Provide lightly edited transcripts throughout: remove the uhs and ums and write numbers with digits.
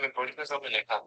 me publicas o me dejas.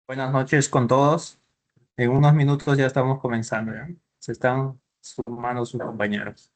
Buenas noches con todos. En unos minutos ya estamos comenzando, ¿ya? Se están sumando sus compañeros.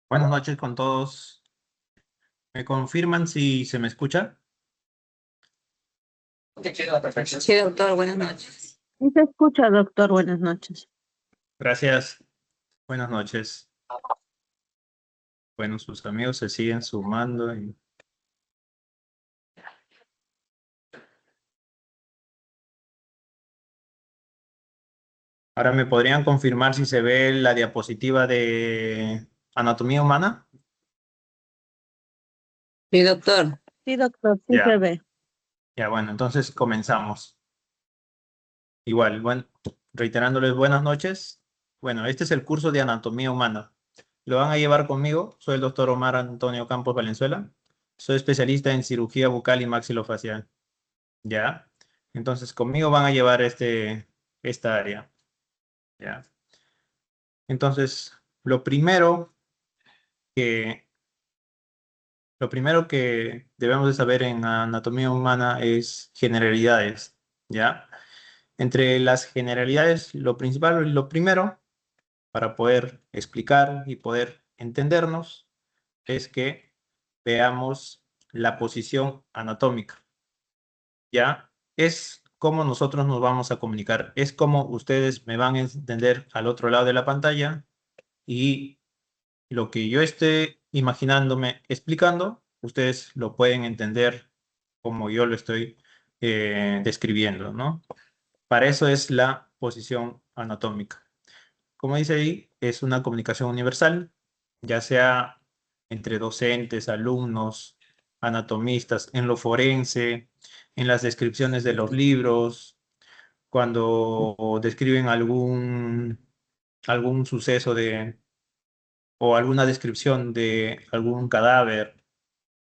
Buenas noches con todos. ¿Me confirman si se me escucha? Sí, doctor, buenas noches. Sí se escucha, doctor. Buenas noches. Gracias. Buenas noches. Bueno, sus amigos se siguen sumando. Ahora me podrían confirmar si se ve la diapositiva de anatomía humana. Sí, doctor. Sí, doctor, sí se Ya, ve. ya, bueno, entonces comenzamos. Igual, bueno, reiterándoles buenas noches. Bueno, este es el curso de anatomía humana. Lo van a llevar conmigo. Soy el doctor Omar Antonio Campos Valenzuela. Soy especialista en cirugía bucal y maxilofacial. Ya. Entonces, conmigo van a llevar esta área. Ya. Entonces, que, lo primero que debemos de saber en anatomía humana es generalidades. ¿Ya? Entre las generalidades, lo principal, lo primero, para poder explicar y poder entendernos, es que veamos la posición anatómica. ¿Ya? Es cómo nosotros nos vamos a comunicar. Es como ustedes me van a entender al otro lado de la pantalla y lo que yo esté imaginándome explicando, ustedes lo pueden entender como yo lo estoy describiendo, ¿no? Para eso es la posición anatómica. Como dice ahí, es una comunicación universal, ya sea entre docentes, alumnos, anatomistas, en lo forense, en las descripciones de los libros, cuando describen algún suceso o alguna descripción de algún cadáver,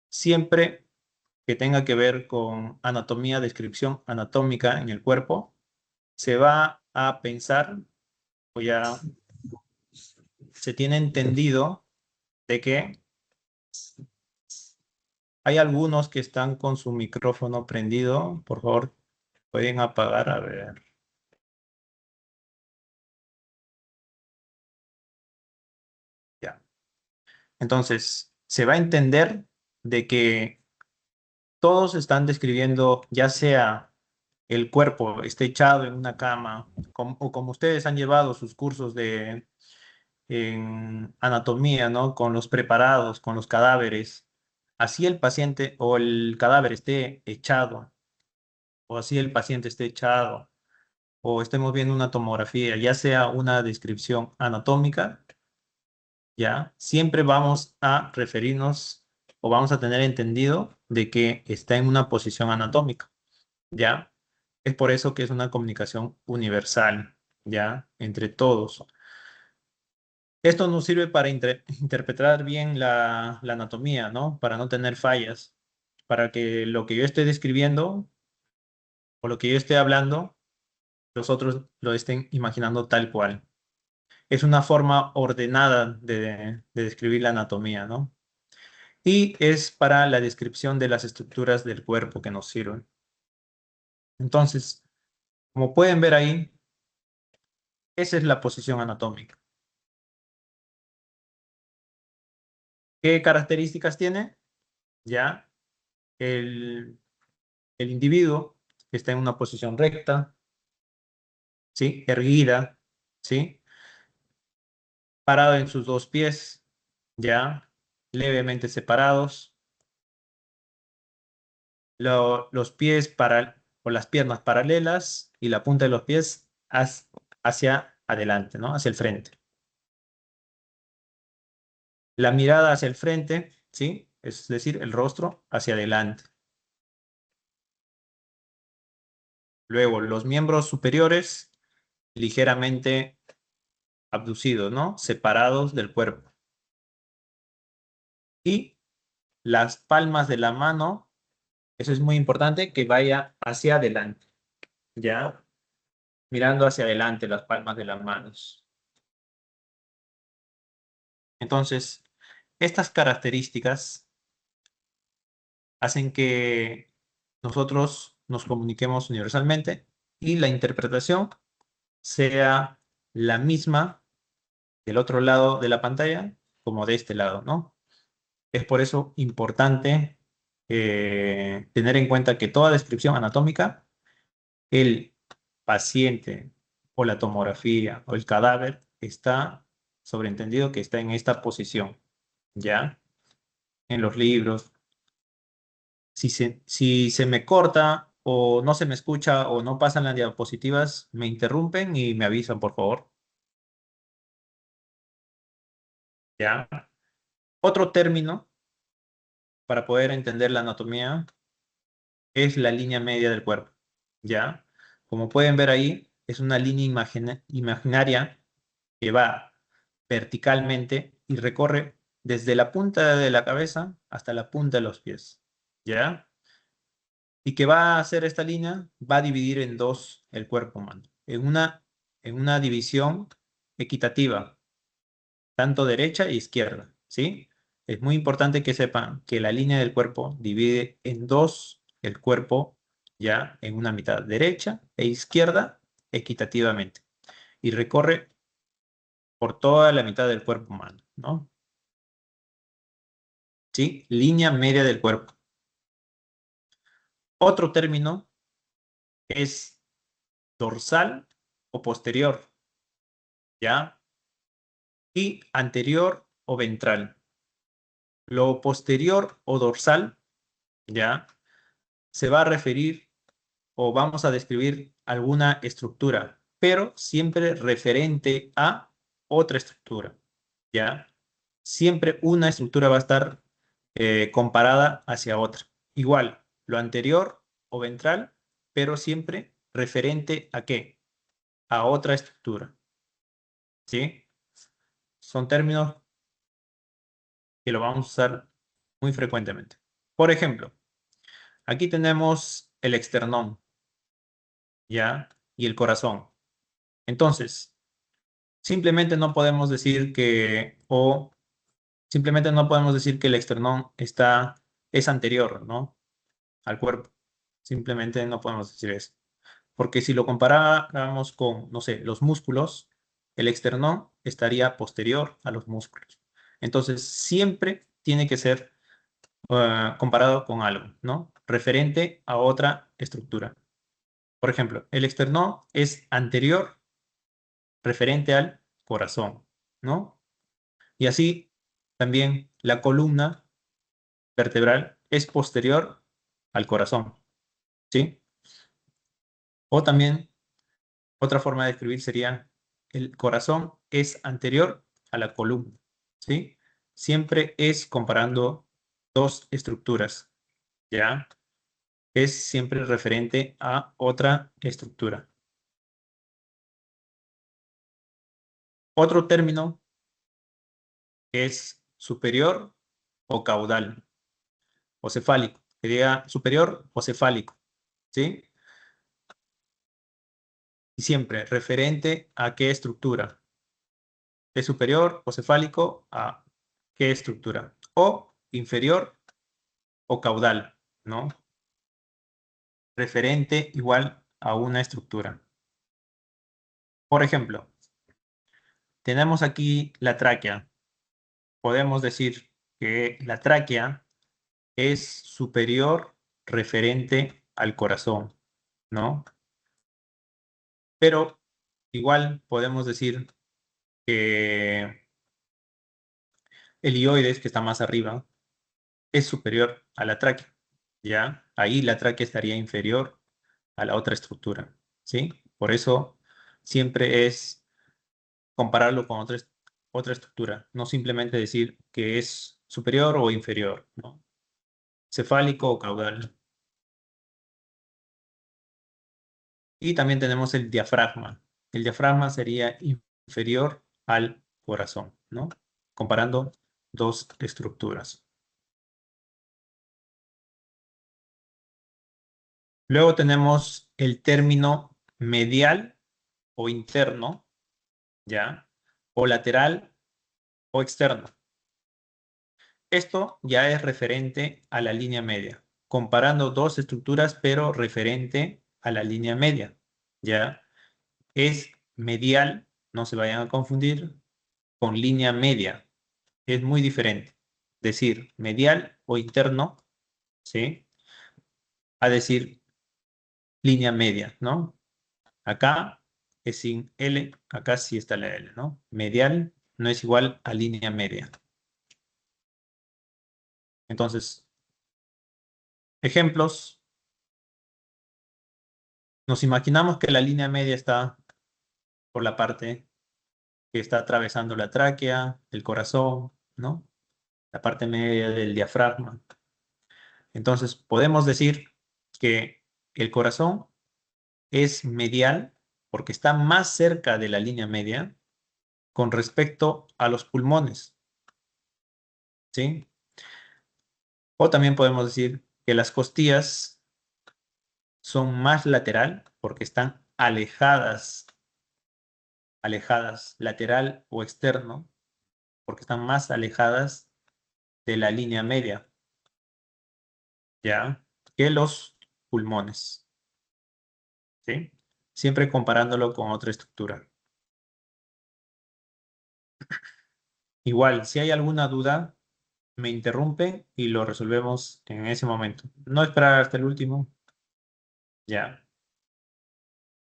siempre que tenga que ver con anatomía, descripción anatómica en el cuerpo, se va a pensar o ya se tiene entendido de que hay algunos que están con su micrófono prendido. Por favor, pueden apagar, a ver. Ya. Entonces, se va a entender de que todos están describiendo, ya sea el cuerpo esté echado en una cama, o como ustedes han llevado sus cursos en anatomía, ¿no? Con los preparados, con los cadáveres. Así el paciente o el cadáver esté echado, o así el paciente esté echado, o estemos viendo una tomografía, ya sea una descripción anatómica, ya, siempre vamos a referirnos o vamos a tener entendido de que está en una posición anatómica, ya. Es por eso que es una comunicación universal, ya, entre todos. Esto nos sirve para interpretar bien la anatomía, ¿no? Para no tener fallas, para que lo que yo esté describiendo o lo que yo esté hablando, los otros lo estén imaginando tal cual. Es una forma ordenada de describir la anatomía, ¿no? y es para la descripción de las estructuras del cuerpo que nos sirven. Entonces, como pueden ver ahí, esa es la posición anatómica. ¿Qué características tiene? Ya, el individuo está en una posición recta, ¿sí? Erguida, ¿sí? Parado en sus dos pies, ya, levemente separados. Los pies o las piernas paralelas y la punta de los pies hacia adelante, ¿no? Hacia el frente. La mirada hacia el frente, ¿sí? Es decir, el rostro hacia adelante. Luego, los miembros superiores ligeramente abducidos, ¿no? Separados del cuerpo. Y las palmas de la mano, eso es muy importante, que vaya hacia adelante, ¿ya? Mirando hacia adelante las palmas de las manos. Entonces, estas características hacen que nosotros nos comuniquemos universalmente y la interpretación sea la misma del otro lado de la pantalla como de este lado, ¿no? Es por eso importante tener en cuenta que toda descripción anatómica, el paciente o la tomografía o el cadáver está sobreentendido que está en esta posición, ¿ya? En los libros. Si se me corta o no se me escucha o no pasan las diapositivas, me interrumpen y me avisan, por favor. ¿Ya? Otro término para poder entender la anatomía es la línea media del cuerpo. ¿Ya? Como pueden ver ahí, es una línea imaginaria que va verticalmente y recorre desde la punta de la cabeza hasta la punta de los pies. ¿Ya? ¿Y qué va a hacer esta línea? Va a dividir en dos el cuerpo humano, en una división equitativa, tanto derecha e izquierda, ¿sí? Es muy importante que sepan que la línea del cuerpo divide en dos el cuerpo ya en una mitad derecha e izquierda equitativamente y recorre por toda la mitad del cuerpo humano, ¿no? ¿Sí? Línea media del cuerpo. Otro término es dorsal o posterior, ¿ya? Y anterior o ventral. Lo posterior o dorsal, ¿ya? Se va a referir o vamos a describir alguna estructura, pero siempre referente a otra estructura, ¿ya? Siempre una estructura va a estar comparada hacia otra. Igual, lo anterior o ventral, pero siempre referente ¿a qué? A otra estructura, ¿sí? Son términos que lo vamos a usar muy frecuentemente. Por ejemplo, aquí tenemos el esternón, ¿ya? Y el corazón. Entonces, simplemente no podemos decir simplemente no podemos decir que el esternón es anterior, ¿no? Al cuerpo. Simplemente no podemos decir eso. Porque si lo comparáramos con, no sé, los músculos, el esternón estaría posterior a los músculos. Entonces, siempre tiene que ser comparado con algo, ¿no? Referente a otra estructura. Por ejemplo, el esternón es anterior referente al corazón, ¿no? Y así también la columna vertebral es posterior al corazón, ¿sí? O también otra forma de escribir sería el corazón es anterior a la columna, ¿sí? Siempre es comparando dos estructuras, ¿ya? Es siempre referente a otra estructura. Otro término es superior o caudal o cefálico. Sería superior o cefálico, ¿sí? Y siempre referente a qué estructura. ¿Es superior o cefálico a qué estructura? O inferior o caudal, ¿no? Referente igual a una estructura. Por ejemplo, tenemos aquí la tráquea. Podemos decir que la tráquea es superior referente al corazón, ¿no? Pero igual podemos decir que el hioides, que está más arriba, es superior a la tráquea, ¿ya? Ahí la tráquea estaría inferior a la otra estructura, ¿sí? Por eso siempre es compararlo con otra estructura, no simplemente decir que es superior o inferior, ¿no? Cefálico o caudal. Y también tenemos el diafragma. El diafragma sería inferior al corazón, ¿no? Comparando dos estructuras. Luego tenemos el término medial o interno, ¿ya? O lateral o externo. Esto ya es referente a la línea media, comparando dos estructuras, pero referente a la línea media, ¿ya? Es medial, no se vayan a confundir, con línea media. Es muy diferente. Decir medial o interno, ¿sí? A decir línea media, ¿no? Acá es sin L, acá sí está la L, ¿no? Medial no es igual a línea media. Entonces, ejemplos. Nos imaginamos que la línea media está por la parte que está atravesando la tráquea, el corazón, ¿no? La parte media del diafragma. Entonces, podemos decir que el corazón es medial porque está más cerca de la línea media con respecto a los pulmones, ¿sí? O también podemos decir que las costillas son más lateral porque están alejadas lateral o externo, porque están más alejadas de la línea media, ¿ya? Que los pulmones, ¿sí? Siempre comparándolo con otra estructura. Igual, si hay alguna duda, me interrumpe y lo resolvemos en ese momento. No esperar hasta el último. Ya.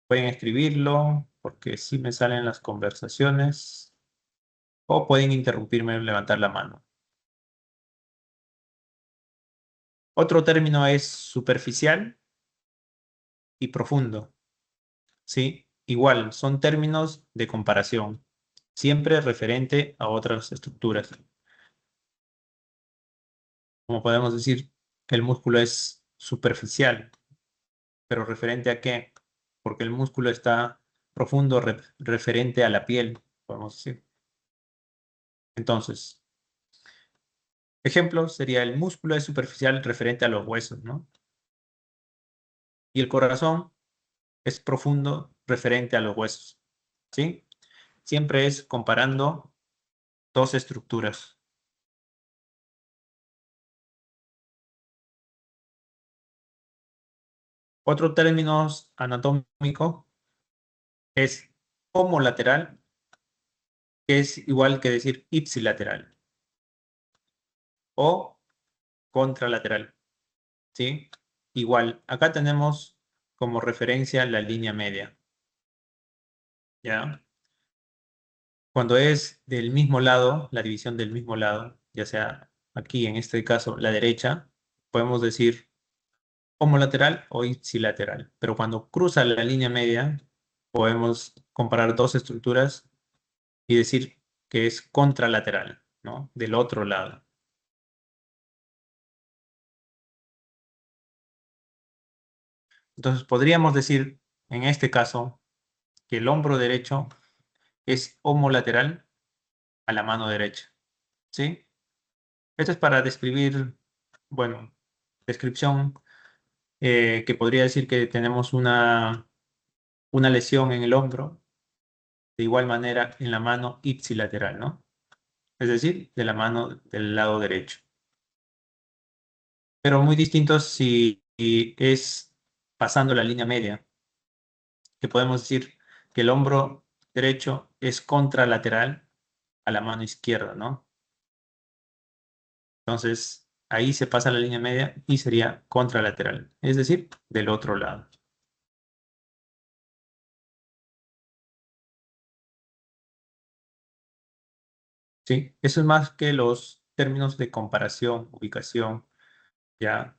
Pueden escribirlo porque sí me salen las conversaciones o pueden interrumpirme o levantar la mano. Otro término es superficial y profundo, ¿sí? Igual, son términos de comparación, siempre referente a otras estructuras. Como podemos decir, el músculo es superficial, pero ¿referente a qué? Porque el músculo está profundo referente a la piel, podemos decir. Entonces, ejemplo sería el músculo es superficial referente a los huesos, ¿no? Y el corazón es profundo referente a los huesos, ¿sí? Siempre es comparando dos estructuras. Otro término anatómico es homolateral, que es igual que decir ipsilateral o contralateral, ¿sí? Igual, acá tenemos como referencia la línea media, ¿ya? Cuando es del mismo lado, la división del mismo lado, ya sea aquí en este caso la derecha, podemos decir homolateral o ipsilateral. Pero cuando cruza la línea media, podemos comparar dos estructuras y decir que es contralateral, ¿no? Del otro lado. Entonces podríamos decir en este caso que el hombro derecho es homolateral a la mano derecha, ¿sí? Esto es para describir, bueno, descripción que podría decir que tenemos una lesión en el hombro, de igual manera en la mano ipsilateral, ¿no? Es decir, de la mano del lado derecho. Pero muy distinto si es pasando la línea media, que podemos decir que el hombro derecho es contralateral a la mano izquierda, ¿no? Entonces, ahí se pasa la línea media y sería contralateral, es decir, del otro lado. ¿Sí? Eso es más que los términos de comparación, ubicación, ya,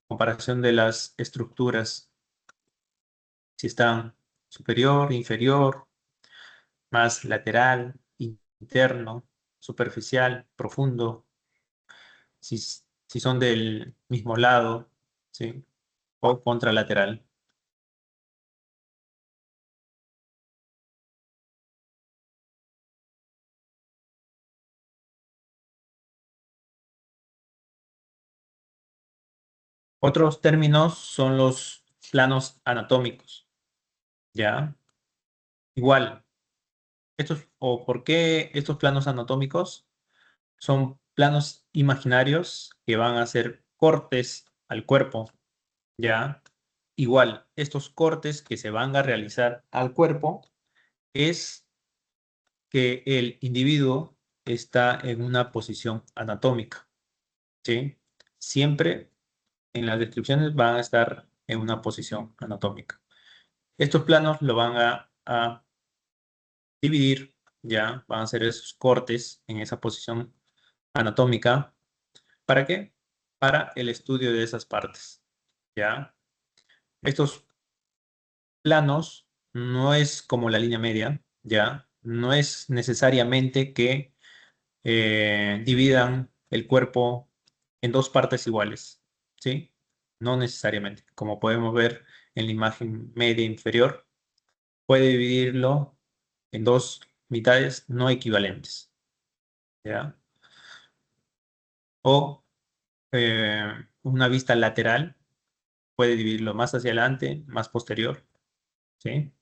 comparación de las estructuras, si están superior, inferior, más lateral, interno, superficial, profundo, si son del mismo lado, ¿sí? O contralateral. Otros términos son los planos anatómicos, ¿ya? Igual, o por qué estos planos anatómicos son planos imaginarios que van a hacer cortes al cuerpo, ¿ya? Igual, estos cortes que se van a realizar al cuerpo es que el individuo está en una posición anatómica, ¿sí? Siempre en las descripciones van a estar en una posición anatómica. Estos planos lo van a dividir, ya, van a hacer esos cortes en esa posición anatómica. ¿Para qué? Para el estudio de esas partes, ¿ya? Estos planos no es como la línea media, ¿ya? No es necesariamente que dividan el cuerpo en dos partes iguales, ¿sí? No necesariamente. Como podemos ver en la imagen media inferior, puede dividirlo en dos mitades no equivalentes, ¿ya? O una vista lateral puede dividirlo más hacia adelante, más posterior, ¿sí?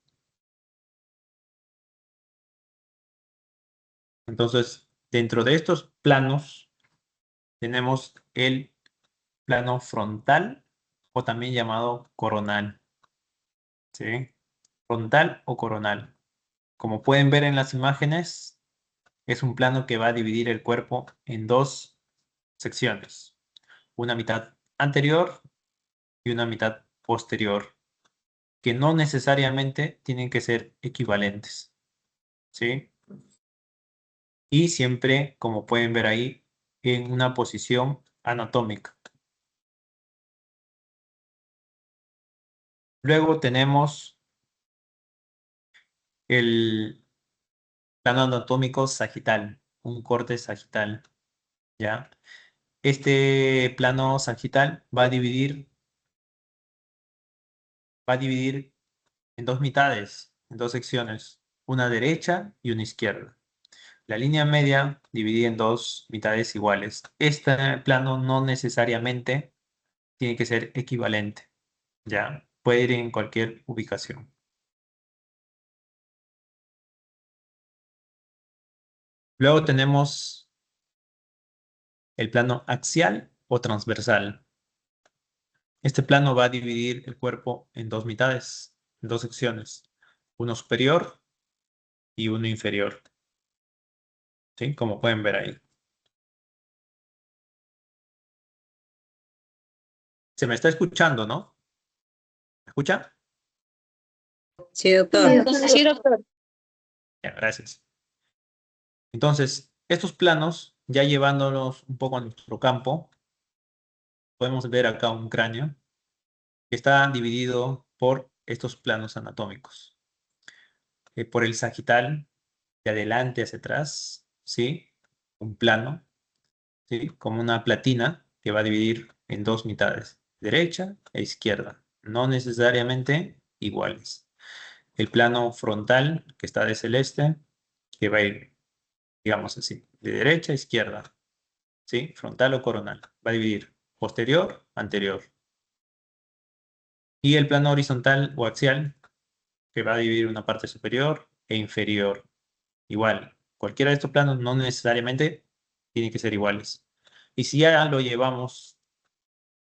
Entonces, dentro de estos planos tenemos el plano frontal o también llamado coronal, ¿sí? Frontal o coronal. Como pueden ver en las imágenes, es un plano que va a dividir el cuerpo en dos secciones, una mitad anterior y una mitad posterior, que no necesariamente tienen que ser equivalentes, ¿sí? Y siempre, como pueden ver ahí, en una posición anatómica. Luego tenemos el plano anatómico sagital, un corte sagital, ¿ya? Este plano sagital va a dividir en dos mitades, en dos secciones, una derecha y una izquierda. La línea media dividida en dos mitades iguales. Este plano no necesariamente tiene que ser equivalente, ¿ya? Puede ir en cualquier ubicación. Luego tenemos el plano axial o transversal. Este plano va a dividir el cuerpo en dos mitades, en dos secciones, uno superior y uno inferior, ¿sí? Como pueden ver ahí. Se me está escuchando, ¿no? ¿Me escucha? Sí, doctor. Sí, doctor. Ya, gracias. Entonces, estos planos, ya llevándolos un poco a nuestro campo, podemos ver acá un cráneo que está dividido por estos planos anatómicos. Por el sagital, de adelante hacia atrás, ¿sí? Un plano, ¿sí? Como una platina que va a dividir en dos mitades, derecha e izquierda, no necesariamente iguales. El plano frontal, que está de celeste, que va a ir, digamos así, de derecha a izquierda, ¿sí? Frontal o coronal. Va a dividir posterior, anterior. Y el plano horizontal o axial, que va a dividir una parte superior e inferior. Igual, cualquiera de estos planos no necesariamente tiene que ser iguales. Y si ya lo llevamos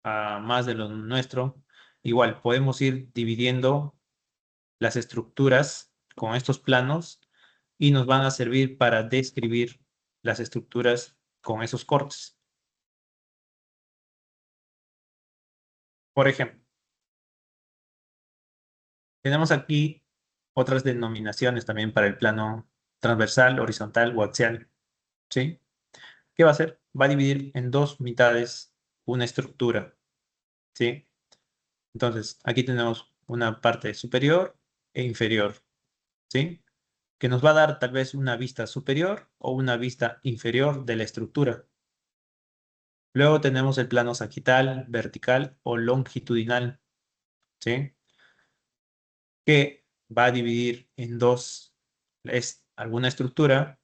a más de lo nuestro, igual podemos ir dividiendo las estructuras con estos planos y nos van a servir para describir las estructuras con esos cortes. Por ejemplo, tenemos aquí otras denominaciones también para el plano transversal, horizontal o axial. ¿Sí? ¿Qué va a hacer? Va a dividir en dos mitades una estructura. ¿Sí? Entonces, aquí tenemos una parte superior e inferior. ¿Sí? Que nos va a dar tal vez una vista superior o una vista inferior de la estructura. Luego tenemos el plano sagital, vertical o longitudinal. ¿Sí? Que va a dividir en dos alguna estructura,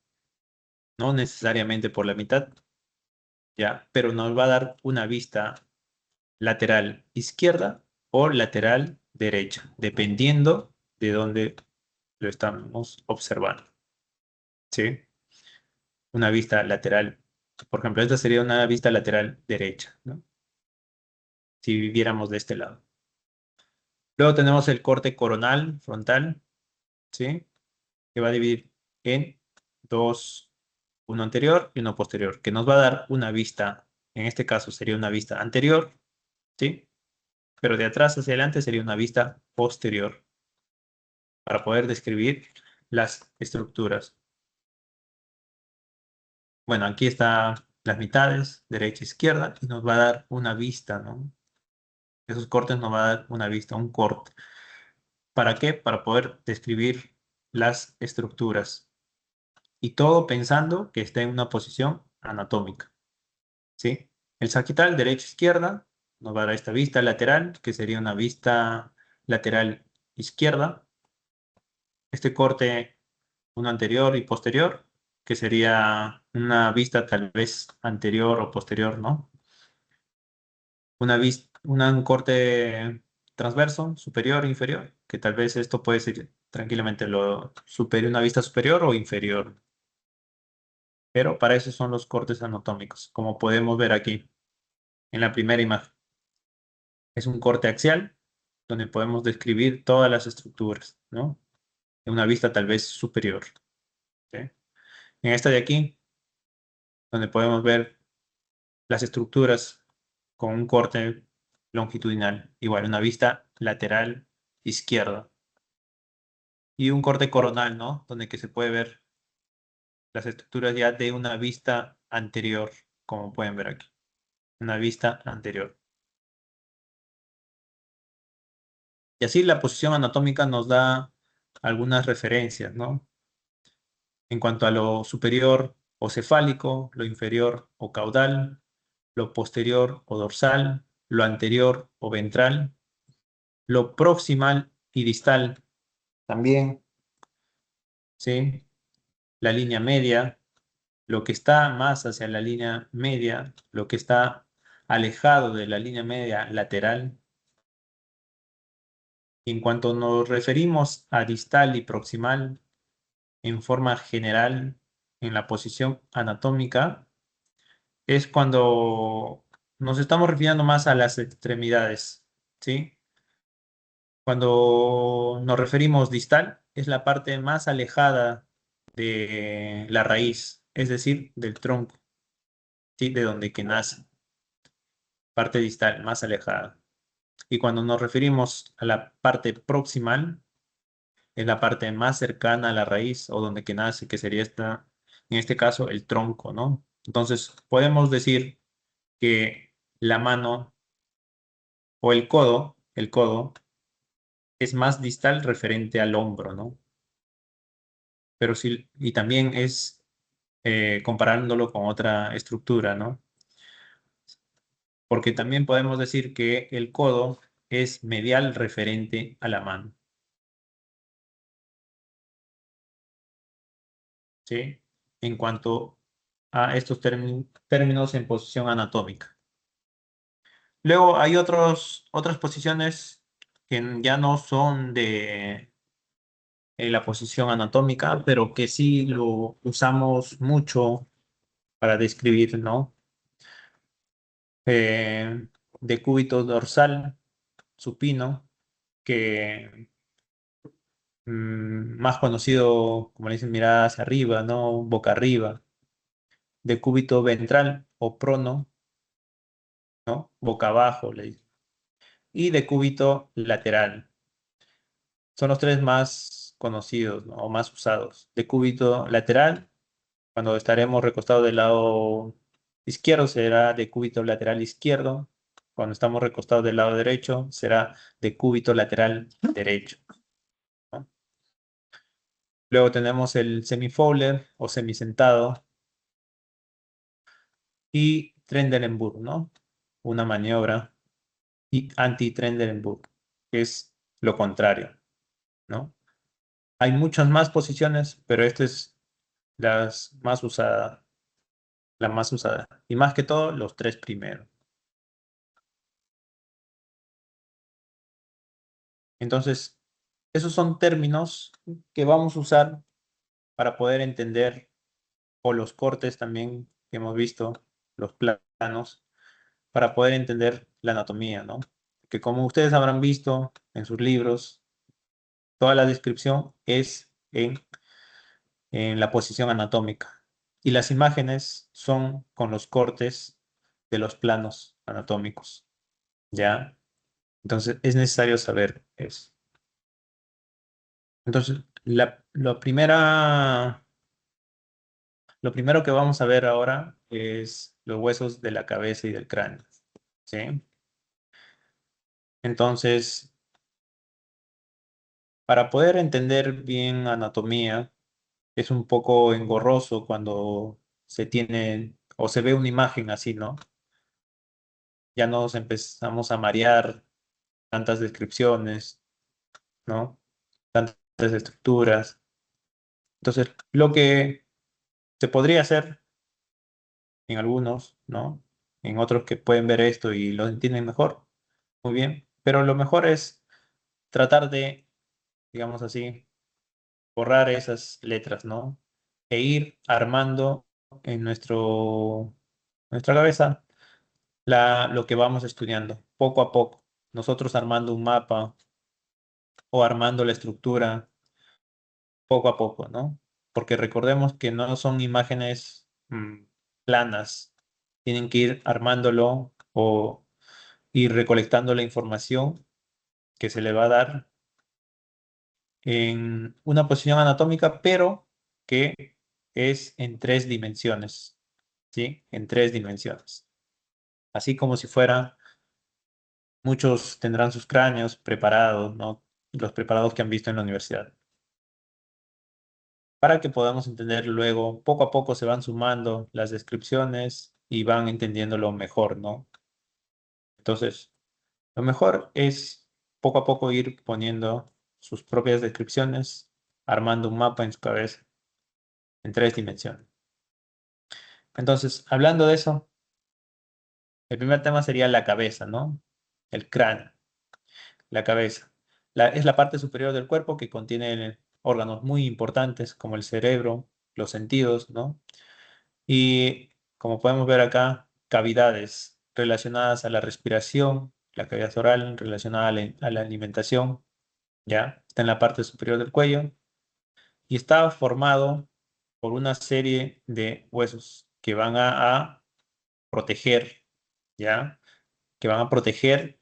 no necesariamente por la mitad, ¿ya? Pero nos va a dar una vista lateral izquierda o lateral derecha, dependiendo de dónde lo estamos observando. ¿Sí? Una vista lateral, por ejemplo, esta sería una vista lateral derecha, ¿no? Si viviéramos de este lado. Luego tenemos el corte coronal frontal, ¿sí? Que va a dividir en dos, uno anterior y uno posterior, que nos va a dar una vista, en este caso sería una vista anterior, ¿sí? Pero de atrás hacia adelante sería una vista posterior para poder describir las estructuras. Bueno, aquí están las mitades, derecha e izquierda, y nos va a dar una vista, ¿no? Esos cortes nos va a dar una vista, un corte. ¿Para qué? Para poder describir las estructuras. Y todo pensando que está en una posición anatómica, ¿sí? El sagital, derecha e izquierda, nos va a dar esta vista lateral, que sería una vista lateral izquierda. Este corte, uno anterior y posterior, que sería una vista tal vez anterior o posterior, ¿no? Un corte transverso, superior e inferior, que tal vez esto puede ser tranquilamente una vista superior o inferior. Pero para eso son los cortes anatómicos, como podemos ver aquí en la primera imagen. Es un corte axial, donde podemos describir todas las estructuras, ¿no? En una vista tal vez superior. ¿Sí? En esta de aquí, donde podemos ver las estructuras con un corte longitudinal, igual una vista lateral izquierda. Y un corte coronal, ¿no? Donde que se puede ver las estructuras ya de una vista anterior, como pueden ver aquí. Una vista anterior. Y así la posición anatómica nos da algunas referencias, ¿no? En cuanto a lo superior o cefálico, lo inferior o caudal, lo posterior o dorsal, lo anterior o ventral, lo proximal y distal también, ¿sí? La línea media, lo que está más hacia la línea media, lo que está alejado de la línea media lateral. En cuanto nos referimos a distal y proximal, en forma general, en la posición anatómica, es cuando nos estamos refiriendo más a las extremidades, ¿sí? Cuando nos referimos distal, es la parte más alejada de la raíz, es decir, del tronco, ¿sí? De donde que nace, parte distal, más alejada. Y cuando nos referimos a la parte proximal, es la parte más cercana a la raíz o donde que nace, que sería en este caso, el tronco, ¿no? Entonces, podemos decir que la mano o el codo es más distal referente al hombro, ¿no? Pero sí, y también es comparándolo con otra estructura, ¿no? Porque también podemos decir que el codo es medial referente a la mano, ¿sí? En cuanto a estos términos en posición anatómica. Luego hay otras posiciones que ya no son de la posición anatómica, pero que sí lo usamos mucho para describir, ¿no? Eh, decúbito dorsal supino, que más conocido, como le dicen, mirada hacia arriba, ¿no? Boca arriba. Decúbito ventral o prono, ¿no? Boca abajo, le dicen. Y decúbito lateral. Son los tres más conocidos, ¿no? O más usados. Decúbito lateral, cuando estaremos recostados del lado izquierdo, será decúbito lateral izquierdo. Cuando estamos recostados del lado derecho, será decúbito lateral derecho, ¿no? Luego tenemos el semifowler o semisentado y Trendelenburg, ¿no? Una maniobra y anti-Trendelenburg, que es lo contrario, ¿no? Hay muchas más posiciones, pero esta es las más usada, la más usada. Y más que todo, los tres primeros. Entonces, esos son términos que vamos a usar para poder entender, o los cortes también que hemos visto, los planos, para poder entender la anatomía, ¿no? Que como ustedes habrán visto en sus libros, toda la descripción es en la posición anatómica. Y las imágenes son con los cortes de los planos anatómicos, ¿ya? Entonces es necesario saber eso. Entonces, lo primero que vamos a ver ahora es los huesos de la cabeza y del cráneo, ¿sí? Entonces, para poder entender bien anatomía, es un poco engorroso cuando se tiene o se ve una imagen así, ¿no? Ya nos empezamos a marear tantas descripciones, ¿no? Tantas estructuras. Entonces, lo que se podría hacer en algunos, ¿no? En otros que pueden ver esto y lo entienden mejor, muy bien. Pero lo mejor es tratar de, digamos así, borrar esas letras, ¿no? E ir armando en nuestra cabeza lo que vamos estudiando, poco a poco. Nosotros armando un mapa o armando la estructura poco a poco, ¿no? Porque recordemos que no son imágenes planas, tienen que ir armándolo o ir recolectando la información que se le va a dar en una posición anatómica, pero que es en 3 dimensiones, ¿sí? En 3 dimensiones. Así como si fuera, muchos tendrán sus cráneos preparados, ¿no? Los preparados que han visto en la universidad. Para que podamos entender luego, poco a poco se van sumando las descripciones y van entendiéndolo mejor, ¿no? Entonces, lo mejor es poco a poco ir poniendo sus propias descripciones, armando un mapa en su cabeza en 3 dimensiones. Entonces, hablando de eso, el primer tema sería la cabeza, ¿no? El cráneo, la cabeza. Es la parte superior del cuerpo que contiene órganos muy importantes como el cerebro, los sentidos, ¿no? Y como podemos ver acá, cavidades relacionadas a la respiración, la cavidad oral relacionada a la alimentación, ¿ya? Está en la parte superior del cuello y está formado por una serie de huesos que van a proteger, ¿ya? Que van a proteger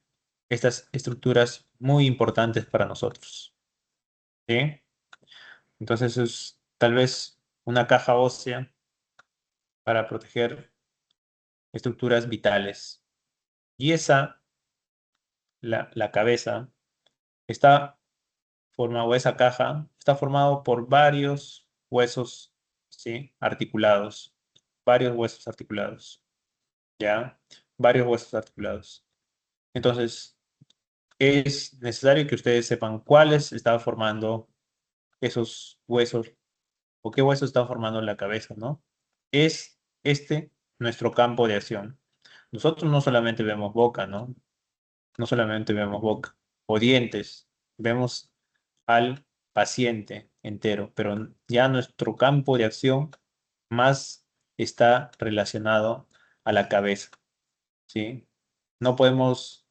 estas estructuras muy importantes para nosotros, ¿sí? Entonces es tal vez una caja ósea para proteger estructuras vitales. Y la cabeza, está formada, o esa caja, está formado por varios huesos, ¿sí? Articulados. Varios huesos articulados, ¿ya? Varios huesos articulados. Entonces, es necesario que ustedes sepan cuáles están formando esos huesos o qué huesos están formando la cabeza, ¿no? Es este nuestro campo de acción. Nosotros no solamente vemos boca, ¿no? No solamente vemos boca o dientes, vemos al paciente entero, pero ya nuestro campo de acción más está relacionado a la cabeza, ¿sí? No podemos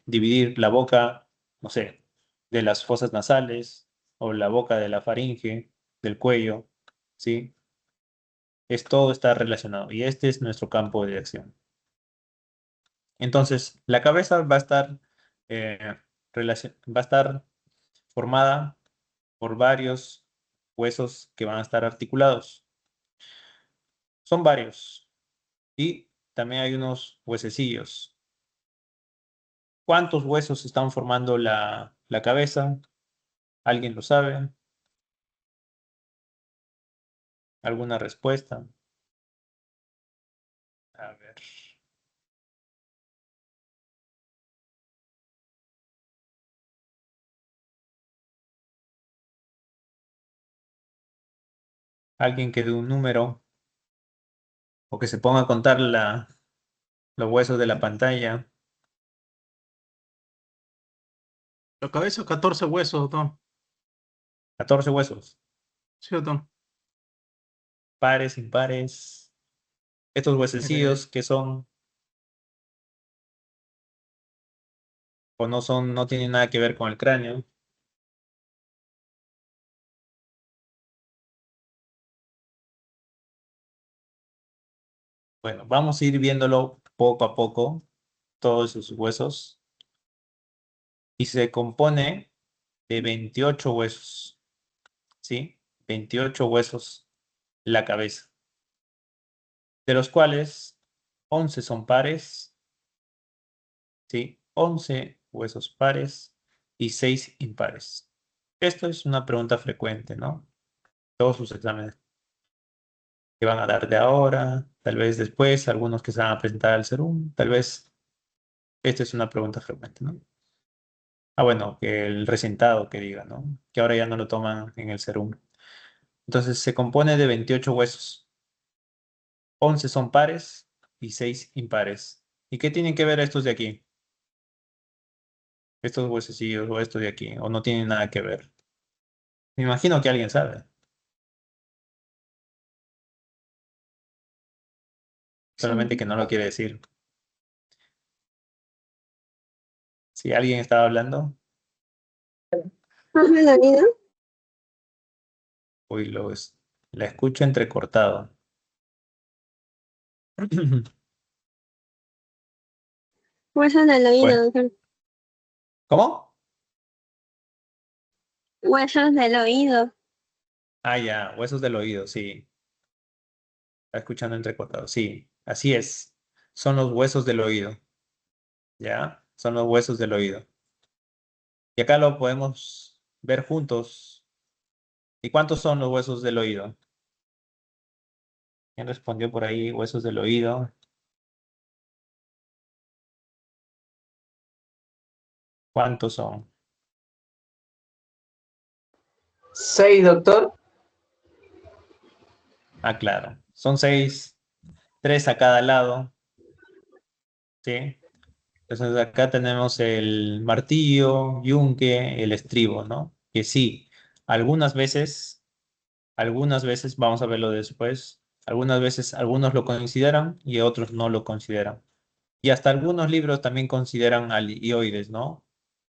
dividir la boca, no sé, de las fosas nasales o la boca de la faringe, del cuello, ¿sí? Todo está relacionado y este es nuestro campo de acción. Entonces, la cabeza va a estar, va a estar formada por varios huesos que van a estar articulados. Son varios. Y también hay unos huesecillos. ¿Cuántos huesos están formando la cabeza? ¿Alguien lo sabe? ¿Alguna respuesta? A ver. Alguien que dé un número o que se ponga a contar los huesos de la pantalla. La cabeza, 14 huesos, doctor. 14 huesos. Sí, doctor. Pares, impares. Estos huesecillos que son o no son, no tienen nada que ver con el cráneo. Bueno, vamos a ir viéndolo poco a poco, todos esos huesos. Y se compone de 28 huesos, ¿sí? 28 huesos la cabeza, de los cuales 11 son pares, ¿sí? 11 huesos pares y 6 impares. Esto es una pregunta frecuente, ¿no? Todos sus exámenes que van a dar de ahora, tal vez después, algunos que se van a presentar al SERUM, tal vez esta es una pregunta frecuente, ¿no? Ah, bueno, que el recintado que diga, ¿no? Que ahora ya no lo toman en el SERUM. Entonces se compone de 28 huesos. 11 son pares y 6 impares. ¿Y qué tienen que ver estos de aquí? Estos huesecillos o estos de aquí, o no tienen nada que ver. Me imagino que alguien sabe, solamente que no lo quiere decir. Si alguien estaba hablando, Ajá, Danilo. uy, la escucho entrecortado. Huesos del oído, Bueno, doctor. ¿cómo? Huesos del oído. Ah, ya, huesos del oído, sí. Está escuchando entrecortado, sí. Así es. Son los huesos del oído. ¿Ya? Son los huesos del oído. Y acá lo podemos ver juntos. ¿Y cuántos son los huesos del oído? ¿Quién respondió por ahí? Huesos del oído. ¿Cuántos son? 6, doctor. Ah, claro. Son 6, 3 a cada lado. ¿Sí? Entonces acá tenemos el martillo, yunque, el estribo, ¿no? Que sí, algunas veces, vamos a verlo después, algunas veces algunos lo consideran y otros no lo consideran. Y hasta algunos libros también consideran al ioides, ¿no?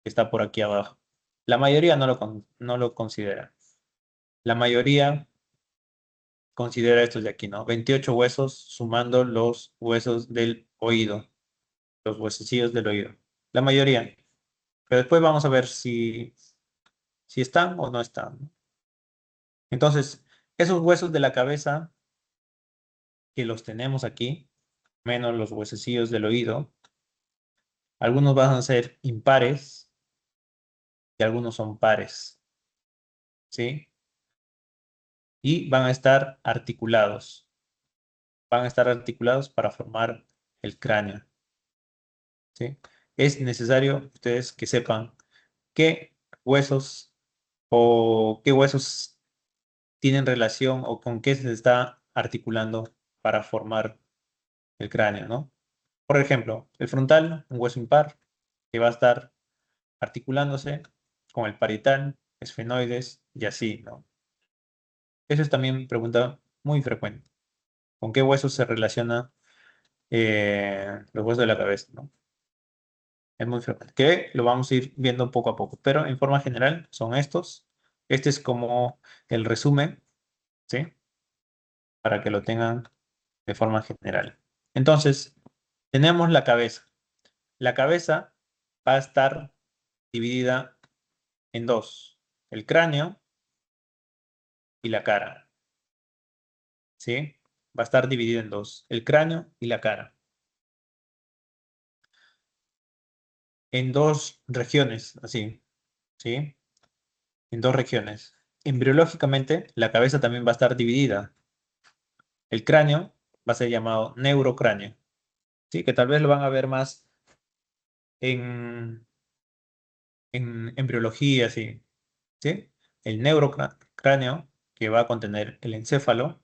Que está por aquí abajo. La mayoría no lo considera. La mayoría considera estos de aquí, ¿no? 28 huesos sumando los huesos del oído, los huesecillos del oído. La mayoría. Pero después vamos a ver si están o no están, ¿no? Entonces, esos huesos de la cabeza que los tenemos aquí, menos los huesecillos del oído, algunos van a ser impares y algunos son pares, ¿sí? Y van a estar articulados. Van a estar articulados para formar el cráneo, ¿sí? Es necesario ustedes que sepan qué huesos o qué huesos tienen relación o con qué se está articulando para formar el cráneo, ¿no? Por ejemplo, el frontal, un hueso impar, que va a estar articulándose con el parietal, esfenoides y así, ¿no? Eso es también pregunta muy frecuente. ¿Con qué huesos se relaciona los huesos de la cabeza, ¿no? Es muy frecuente. Que lo vamos a ir viendo poco a poco. Pero en forma general son estos. Este es como el resumen, ¿sí? Para que lo tengan de forma general. Entonces, tenemos la cabeza. La cabeza va a estar dividida en dos. El cráneo y la cara. ¿Sí? Va a estar dividido en dos. El cráneo y la cara. En dos regiones, así. ¿Sí? En dos regiones. Embriológicamente, la cabeza también va a estar dividida. El cráneo va a ser llamado neurocráneo. ¿Sí? Que tal vez lo van a ver más en embriología, ¿sí? ¿Sí? El neurocráneo, que va a contener el encéfalo,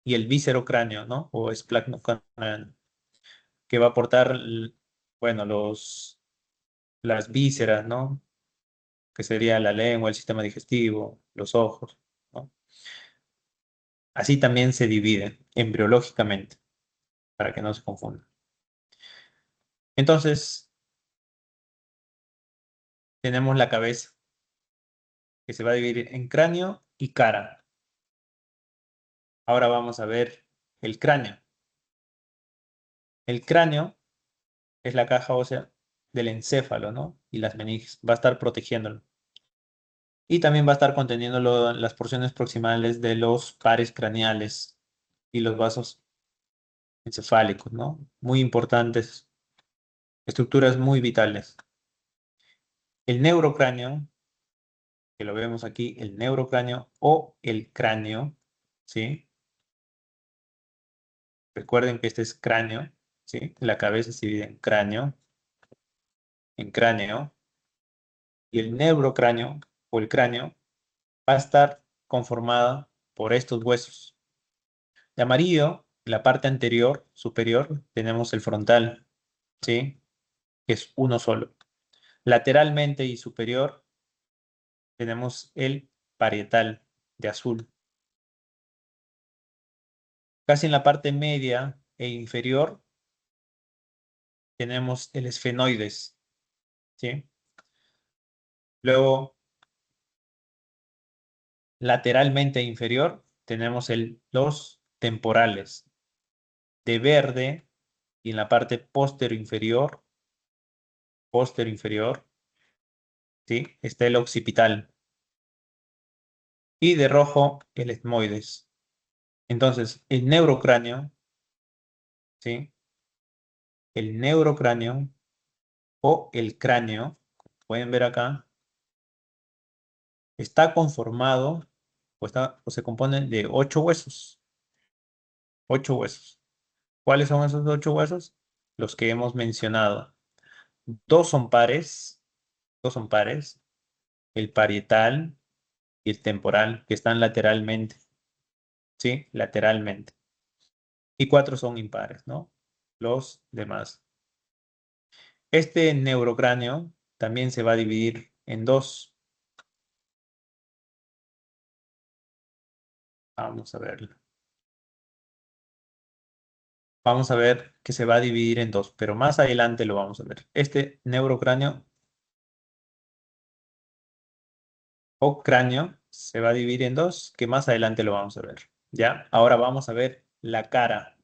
y el viscerocráneo, ¿no? O esplacnocráneo, que va a aportar, bueno, las vísceras, ¿no? Que sería la lengua, el sistema digestivo, los ojos, ¿no? Así también se divide embriológicamente, para que no se confunda. Entonces, tenemos la cabeza, que se va a dividir en cráneo y cara. Ahora vamos a ver el cráneo. El cráneo es la caja ósea del encéfalo, ¿no? Y las meninges. Va a estar protegiéndolo. Y también va a estar conteniendo las porciones proximales de los pares craneales y los vasos encefálicos, ¿no? Muy importantes, estructuras muy vitales. El neurocráneo, que lo vemos aquí, el neurocráneo o el cráneo, ¿sí? Recuerden que este es cráneo, ¿sí? La cabeza se divide en cráneo, y el neurocráneo o el cráneo va a estar conformada por estos huesos. De amarillo, la parte anterior, superior, tenemos el frontal, ¿sí? Que es uno solo. Lateralmente y superior tenemos el parietal de azul. Casi en la parte media e inferior tenemos el esfenoides, ¿sí? Luego, lateralmente inferior tenemos los temporales de verde, y en la parte posterior inferior, ¿sí? Está el occipital, y de rojo el etmoides. Entonces, el neurocráneo, ¿sí? El neurocráneo o el cráneo, como pueden ver acá, está conformado o se compone de 8 huesos. 8 huesos. ¿Cuáles son esos 8 huesos? Los que hemos mencionado. Dos son pares, el parietal y el temporal, que están lateralmente, ¿sí? Lateralmente. Y 4 son impares, ¿no? Los demás. Este neurocráneo también se va a dividir en dos. Vamos a verlo. Vamos a ver que se va a dividir en dos, pero más adelante lo vamos a ver. Este neurocráneo o cráneo se va a dividir en dos, que más adelante lo vamos a ver. ¿Ya? Ahora vamos a ver la cara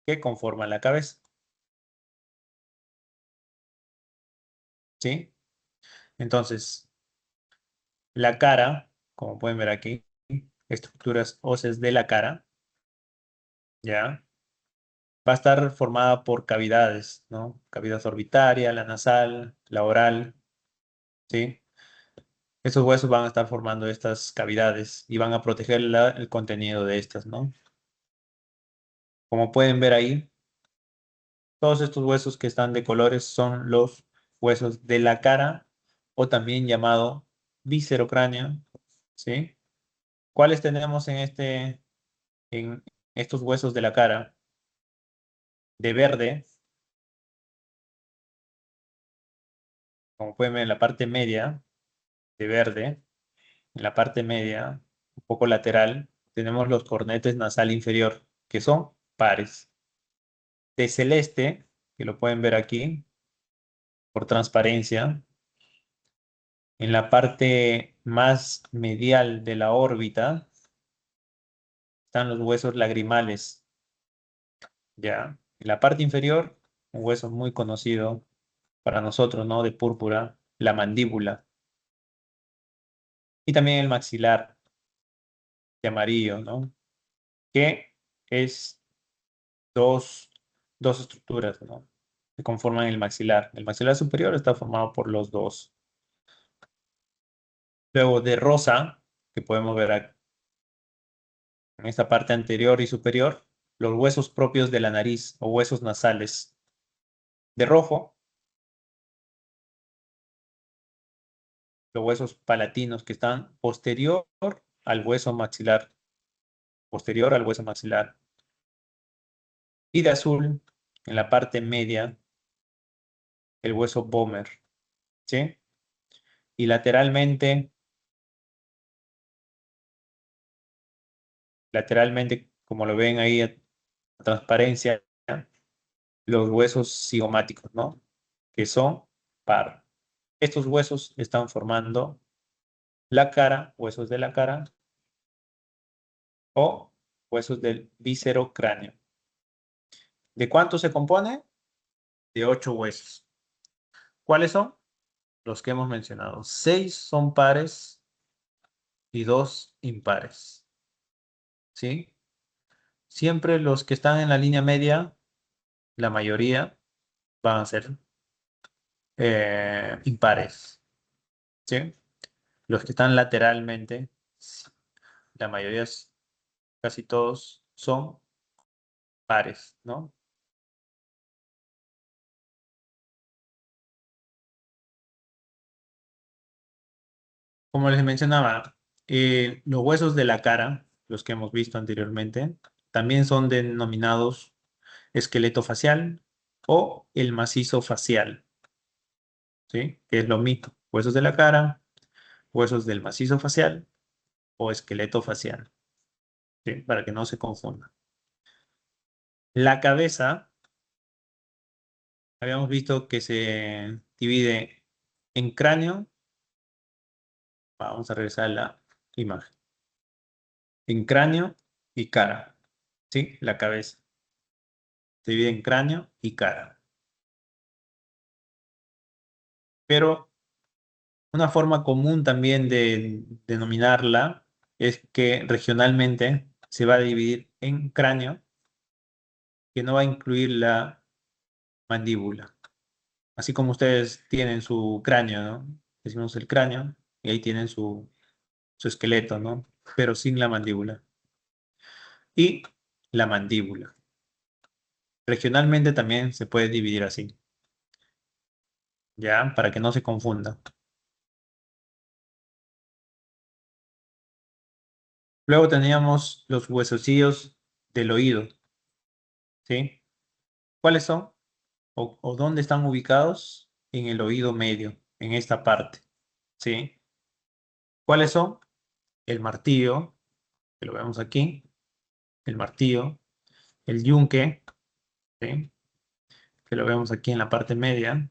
que conforma la cabeza. ¿Sí? Entonces, la cara, como pueden ver aquí, estructuras óseas de la cara, ¿ya? Va a estar formada por cavidades, ¿no? Cavidad orbitaria, la nasal, la oral, ¿sí? Esos huesos van a estar formando estas cavidades y van a proteger el contenido de estas, ¿no? Como pueden ver ahí, todos estos huesos que están de colores son los huesos de la cara, o también llamado viscerocráneo, ¿sí? ¿Cuáles tenemos en estos huesos de la cara? De verde, como pueden ver en la parte media, de verde, en la parte media, un poco lateral, tenemos los cornetes nasal inferior, que son pares. De celeste, que lo pueden ver aquí, por transparencia. En la parte más medial de la órbita están los huesos lagrimales. Ya. En la parte inferior, un hueso muy conocido para nosotros, ¿no? De púrpura, la mandíbula. Y también el maxilar de amarillo, ¿no? Que es dos estructuras, ¿no? Que conforman el maxilar. El maxilar superior está formado por los dos. Luego de rosa, que podemos ver aquí, en esta parte anterior y superior, los huesos propios de la nariz o huesos nasales. De rojo, los huesos palatinos que están al hueso maxilar, posterior al hueso maxilar. Y de azul, en la parte media, el hueso vomer, ¿sí? Y lateralmente, como lo ven ahí a transparencia, los huesos cigomáticos, ¿no? Que son par. Estos huesos están formando la cara, huesos de la cara, o huesos del viscerocráneo. ¿De cuánto se compone? De 8 huesos. ¿Cuáles son? Los que hemos mencionado. 6 son pares y 2 impares. ¿Sí? Siempre los que están en la línea media, la mayoría, van a ser impares. ¿Sí? Los que están lateralmente, la mayoría, casi todos, son pares, ¿no? Como les mencionaba, los huesos de la cara, los que hemos visto anteriormente, también son denominados esqueleto facial o el macizo facial, ¿sí? Que es lo mismo, huesos de la cara, huesos del macizo facial o esqueleto facial, ¿sí? Para que no se confunda. La cabeza, habíamos visto que se divide en cráneo. Vamos a regresar a la imagen. En cráneo y cara, ¿sí? La cabeza. Se divide en cráneo y cara. Pero una forma común también de denominarla es que regionalmente se va a dividir en cráneo, que no va a incluir la mandíbula. Así como ustedes tienen su cráneo, ¿no? Decimos el cráneo, y ahí tienen su esqueleto, ¿no? Pero sin la mandíbula. Y la mandíbula. Regionalmente también se puede dividir así. ¿Ya? Para que no se confunda. Luego teníamos los huesecillos del oído, ¿sí? ¿Cuáles son? ¿O dónde están ubicados? En el oído medio, en esta parte, ¿sí? ¿Cuáles son? El martillo, que lo vemos aquí, el martillo, el yunque, ¿sí? Que lo vemos aquí en la parte media,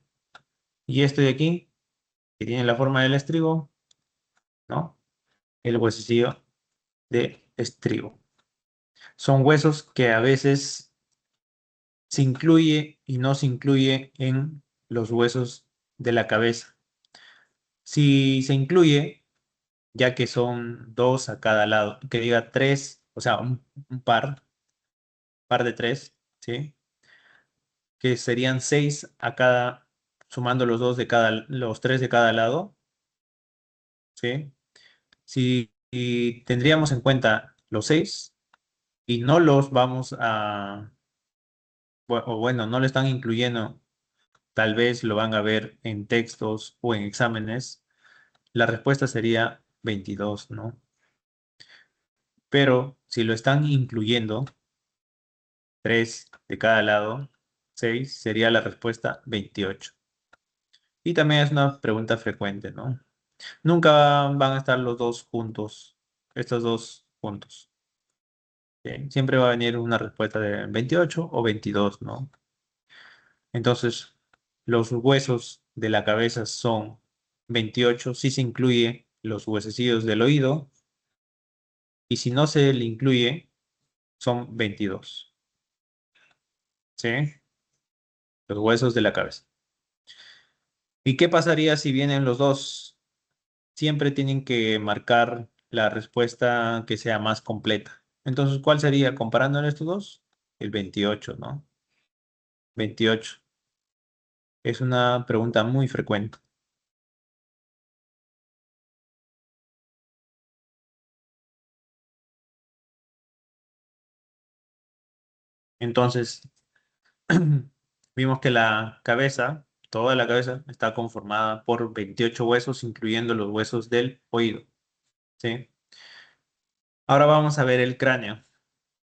y este de aquí, que tiene la forma del estribo, ¿no? El huesecillo de estribo. Son huesos que a veces se incluye y no se incluye en los huesos de la cabeza. Si se incluye, ya que son 2 a cada lado, que diga 3, o sea, un par de 3, ¿sí? Que serían 6 a cada, sumando los 3 de cada lado, ¿sí? Si tendríamos en cuenta los 6 y no los vamos a, o bueno, no lo están incluyendo, tal vez lo van a ver en textos o en exámenes, la respuesta sería 22, ¿no? Pero si lo están incluyendo, 3 de cada lado, 6 sería la respuesta 28. Y también es una pregunta frecuente, ¿no? Nunca van a estar los dos juntos, estos dos juntos. ¿Sí? Siempre va a venir una respuesta de 28 o 22, ¿no? Entonces, los huesos de la cabeza son 28 si se incluye los huesecillos del oído, y si no se le incluye, son 22. ¿Sí? Los huesos de la cabeza. ¿Y qué pasaría si vienen los dos? Siempre tienen que marcar la respuesta que sea más completa. Entonces, ¿cuál sería comparando estos dos? El 28, ¿no? 28. Es una pregunta muy frecuente. Entonces, vimos que la cabeza, toda la cabeza, está conformada por 28 huesos, incluyendo los huesos del oído. ¿Sí? Ahora vamos a ver el cráneo,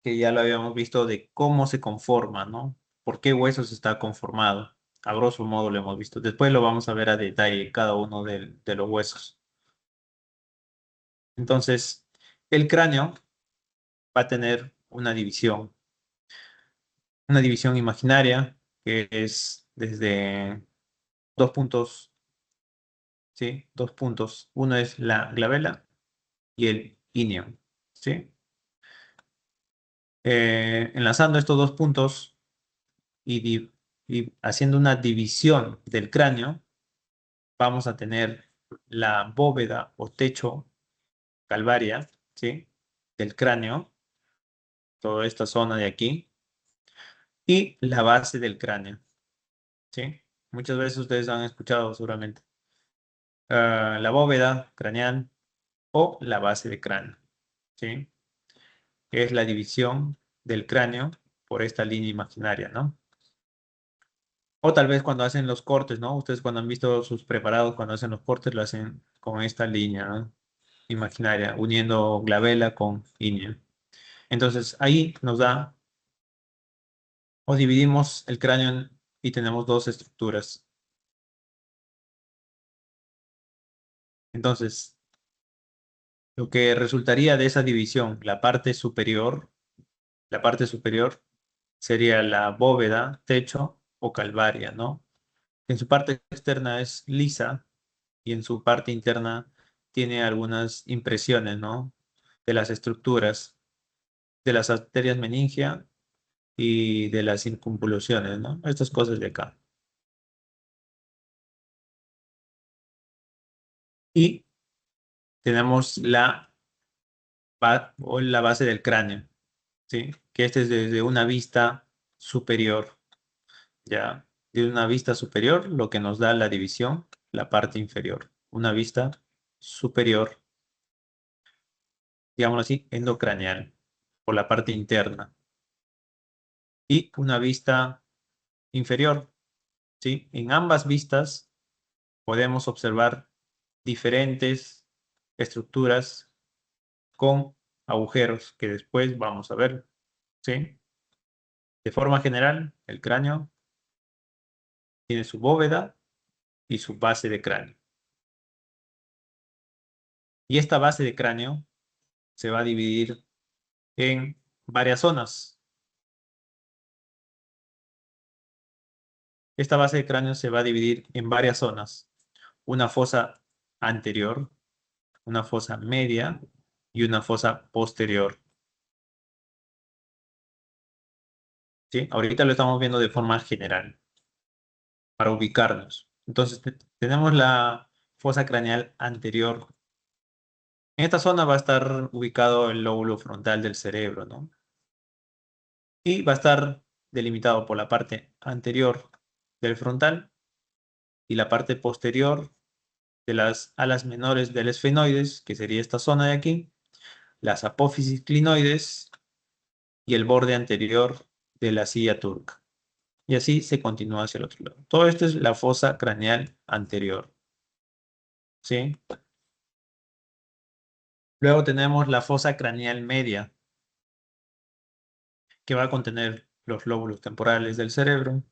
que ya lo habíamos visto de cómo se conforma, ¿no? ¿Por qué huesos está conformado? A grosso modo lo hemos visto. Después lo vamos a ver a detalle cada uno de los huesos. Entonces, el cráneo va a tener una división imaginaria, que es desde 2 puntos, ¿sí? 2 puntos. Uno es la glabela y el íneo, ¿sí? Enlazando estos 2 puntos y haciendo una división del cráneo, vamos a tener la bóveda o techo calvaria, ¿sí? Del cráneo, toda esta zona de aquí, y la base del cráneo, ¿sí? Muchas veces ustedes han escuchado seguramente la bóveda craneal o la base de cráneo, ¿sí? Que es la división del cráneo por esta línea imaginaria, ¿no? O tal vez cuando hacen los cortes, ¿no? Ustedes cuando han visto sus preparados, cuando hacen los cortes, lo hacen con esta línea, ¿no? Imaginaria, uniendo glabela con íneo. Entonces, ahí nos da, o dividimos el cráneo y tenemos dos estructuras. Entonces, lo que resultaría de esa división, la parte superior sería la bóveda, techo o calvaria, ¿no? En su parte externa es lisa y en su parte interna tiene algunas impresiones, ¿no? De las estructuras, de las arterias meningia y de las circunvoluciones, ¿no? Estas cosas de acá. Y tenemos la base del cráneo, ¿sí? Que este es desde una vista superior, ¿ya? De una vista superior, lo que nos da la división, la parte inferior. Una vista superior, digámoslo así, endocraneal, por la parte interna. Y una vista inferior, ¿sí? En ambas vistas podemos observar diferentes estructuras con agujeros que después vamos a ver, ¿sí? De forma general, el cráneo tiene su bóveda y su base de cráneo. Y esta base de cráneo se va a dividir en varias zonas. Esta base de cráneo se va a dividir en varias zonas. Una fosa anterior, una fosa media y una fosa posterior. ¿Sí? Ahorita lo estamos viendo de forma general, para ubicarnos. Entonces, tenemos la fosa craneal anterior. En esta zona va a estar ubicado el lóbulo frontal del cerebro, ¿no? Y va a estar delimitado por la parte anterior del frontal y la parte posterior de las alas menores del esfenoides, que sería esta zona de aquí, las apófisis clinoides y el borde anterior de la silla turca. Y así se continúa hacia el otro lado. Todo esto es la fosa craneal anterior, ¿sí? Luego tenemos la fosa craneal media, que va a contener los lóbulos temporales del cerebro,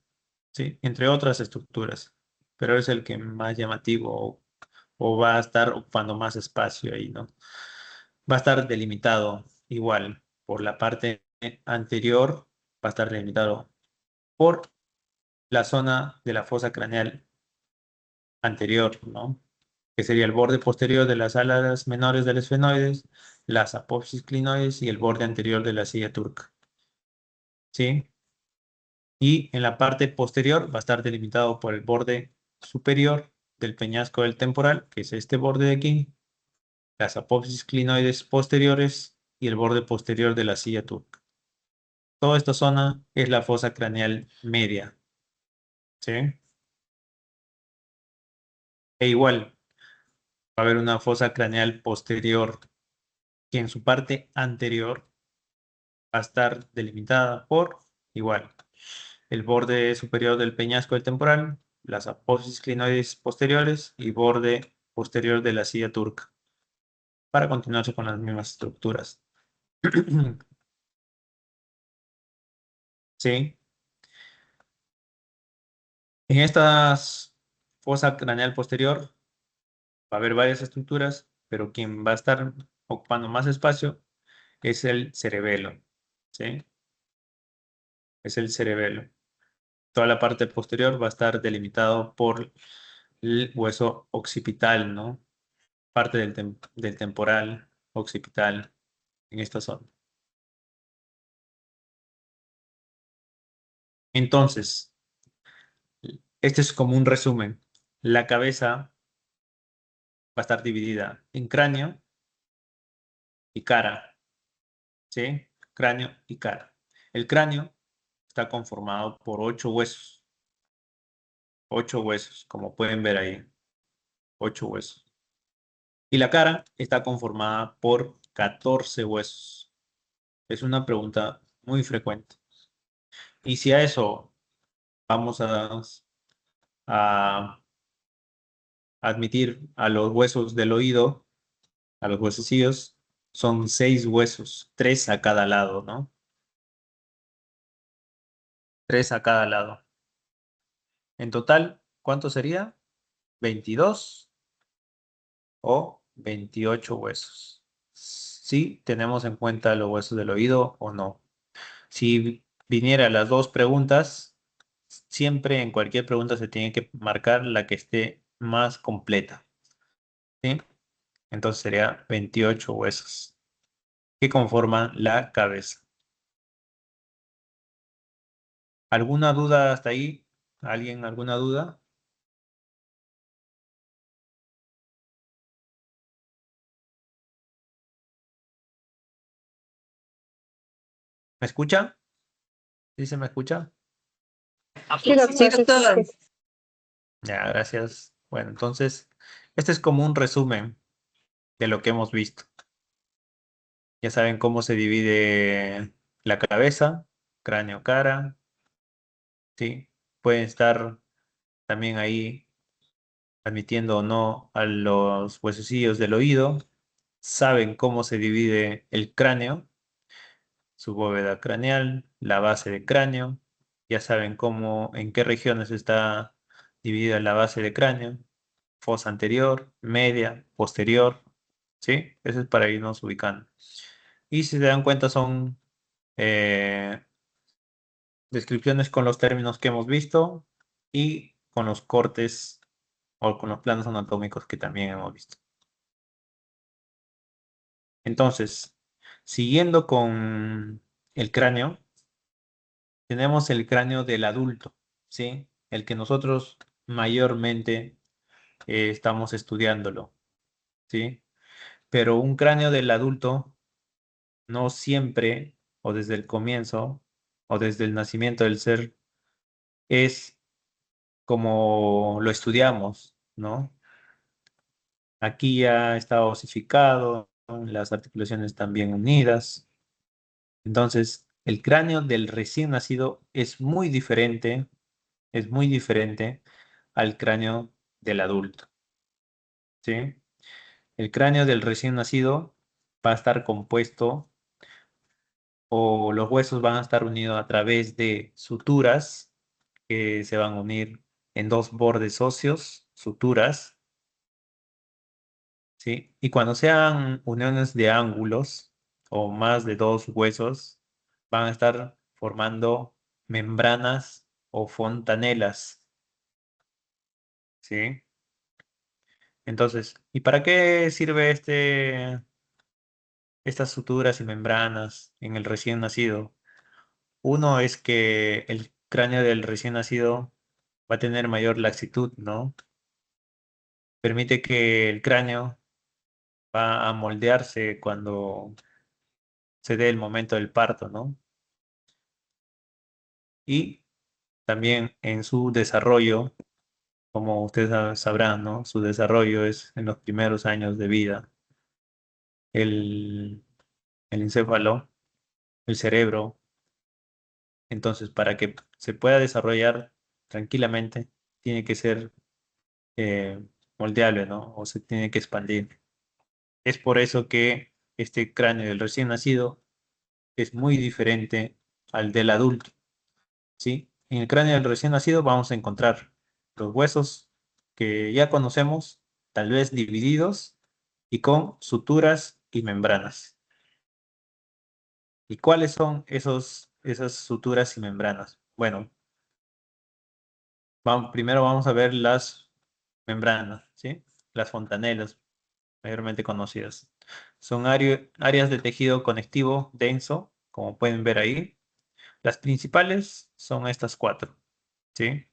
¿sí? Entre otras estructuras, pero es el que más llamativo o va a estar ocupando más espacio ahí, ¿no? Va a estar delimitado igual por la parte anterior, va a estar delimitado por la zona de la fosa craneal anterior, ¿no? Que sería el borde posterior de las alas menores del esfenoides, las apófisis clinoides y el borde anterior de la silla turca. ¿Sí? Y en la parte posterior va a estar delimitado por el borde superior del peñasco del temporal, que es este borde de aquí, las apófisis clinoides posteriores y el borde posterior de la silla turca. Toda esta zona es la fosa craneal media. ¿Sí? E igual, va a haber una fosa craneal posterior que en su parte anterior va a estar delimitada por, igual, el borde superior del peñasco del temporal, las apófisis clinoides posteriores y borde posterior de la silla turca, para continuarse con las mismas estructuras. ¿Sí? En esta fosa craneal posterior va a haber varias estructuras, pero quien va a estar ocupando más espacio es el cerebelo. ¿Sí? Es el cerebelo. Toda la parte posterior va a estar delimitado por el hueso occipital, ¿no? Parte del temporal occipital en esta zona. Entonces, este es como un resumen. La cabeza va a estar dividida en cráneo y cara, ¿sí? Cráneo y cara. El cráneo está conformado por 8 huesos. 8 huesos, como pueden ver ahí. 8 huesos. Y la cara está conformada por 14 huesos. Es una pregunta muy frecuente. Y si a eso vamos a admitir a los huesos del oído, a los huesecillos, son 6 huesos, 3 a cada lado, ¿no? 3 a cada lado. En total, ¿cuánto sería? 22 o 28 huesos. Si tenemos en cuenta los huesos del oído o no. Si viniera las dos preguntas, siempre en cualquier pregunta se tiene que marcar la que esté más completa. ¿Sí? Entonces sería 28 huesos que conforman la cabeza. ¿Alguna duda hasta ahí? ¿Alguien alguna duda? ¿Me escucha? ¿Sí se me escucha? Sí, doctor, se escucha. Ya, gracias. Bueno, entonces, este es como un resumen de lo que hemos visto. Ya saben cómo se divide la cabeza, cráneo, cara, ¿sí? Pueden estar también ahí admitiendo o no a los huesecillos del oído. Saben cómo se divide el cráneo, su bóveda craneal, la base de cráneo. Ya saben cómo, en qué regiones está dividida la base de cráneo, fosa anterior, media, posterior, ¿sí? Eso es para irnos ubicando. Y si se dan cuenta son eh, descripciones con los términos que hemos visto y con los cortes o con los planos anatómicos que también hemos visto. Entonces, siguiendo con el cráneo, tenemos el cráneo del adulto, ¿sí? El que nosotros mayormente estamos estudiándolo, ¿sí? Pero un cráneo del adulto no siempre, o desde el comienzo, o desde el nacimiento del ser, es como lo estudiamos, ¿no? Aquí ya está osificado, ¿no? Las articulaciones están bien unidas. Entonces, el cráneo del recién nacido es muy diferente al cráneo del adulto, ¿sí? El cráneo del recién nacido va a estar compuesto o los huesos van a estar unidos a través de suturas que se van a unir en dos bordes óseos, suturas, ¿sí? Y cuando sean uniones de ángulos o más de dos huesos, van a estar formando membranas o fontanelas. ¿Sí? Entonces, ¿y para qué sirve estas suturas y membranas en el recién nacido? Uno es que el cráneo del recién nacido va a tener mayor laxitud, ¿no? Permite que el cráneo va a moldearse cuando se dé el momento del parto, ¿no? Y también en su desarrollo, como ustedes sabrán, ¿no? Su desarrollo es en los primeros años de vida. El, el encéfalo, el cerebro. Entonces, para que se pueda desarrollar tranquilamente, tiene que ser eh, moldeable, ¿no? O se tiene que expandir. Es por eso que este cráneo del recién nacido es muy diferente al del adulto, ¿sí? En el cráneo del recién nacido vamos a encontrar los huesos que ya conocemos, tal vez divididos y con suturas y membranas. ¿Y cuáles son esas suturas y membranas? Bueno, primero vamos a ver las membranas, ¿sí? Las fontanelas, mayormente conocidas. Son áreas de tejido conectivo denso, como pueden ver ahí. Las principales son estas cuatro, ¿sí?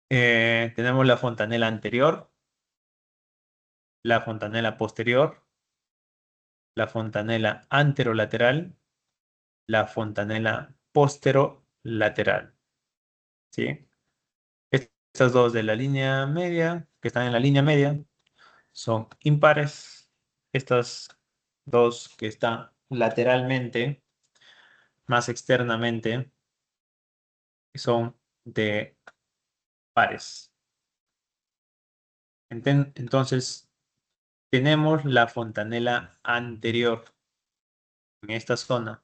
Tenemos la fontanela anterior, la fontanela posterior, la fontanela anterolateral, la fontanela posterolateral, ¿sí? Estas dos de la línea media, que están en la línea media, son impares. Estas dos que están lateralmente, más externamente, son de pares. Entonces, tenemos la fontanela anterior en esta zona.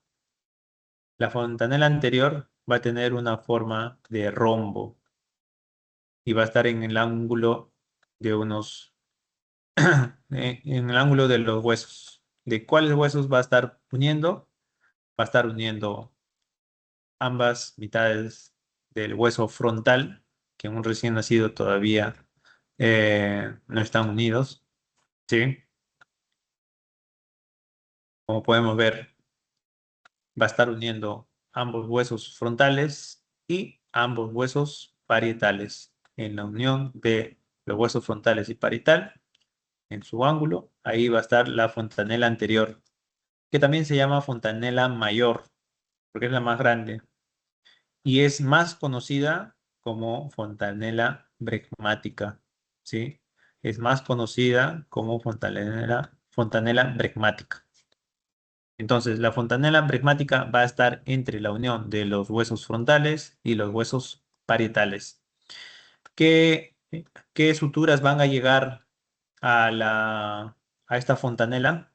La fontanela anterior va a tener una forma de rombo y va a estar en el ángulo de unos, en el ángulo de los huesos. ¿De cuáles huesos va a estar uniendo? Va a estar uniendo ambas mitades del hueso frontal, que en un recién nacido todavía no están unidos, ¿sí? Como podemos ver, va a estar uniendo ambos huesos frontales y ambos huesos parietales. En la unión de los huesos frontales y parietal, en su ángulo, ahí va a estar la fontanela anterior, que también se llama fontanela mayor, porque es la más grande, y es más conocida como fontanela bregmática, ¿sí? Es más conocida como fontanela bregmática. Entonces, la fontanela bregmática va a estar entre la unión de los huesos frontales y los huesos parietales. ¿Qué, qué suturas van a llegar a esta fontanela?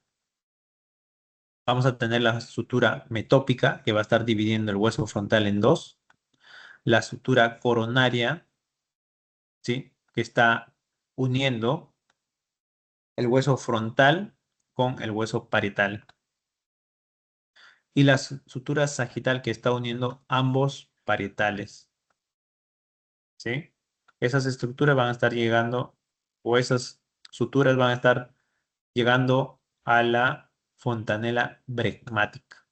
Vamos a tener la sutura metópica, que va a estar dividiendo el hueso frontal en dos. La sutura coronaria, ¿sí? Que está uniendo el hueso frontal con el hueso parietal. Y la sutura sagital, que está uniendo ambos parietales, ¿sí? Esas estructuras van a estar llegando, o esas suturas van a estar llegando a la fontanela bregmática.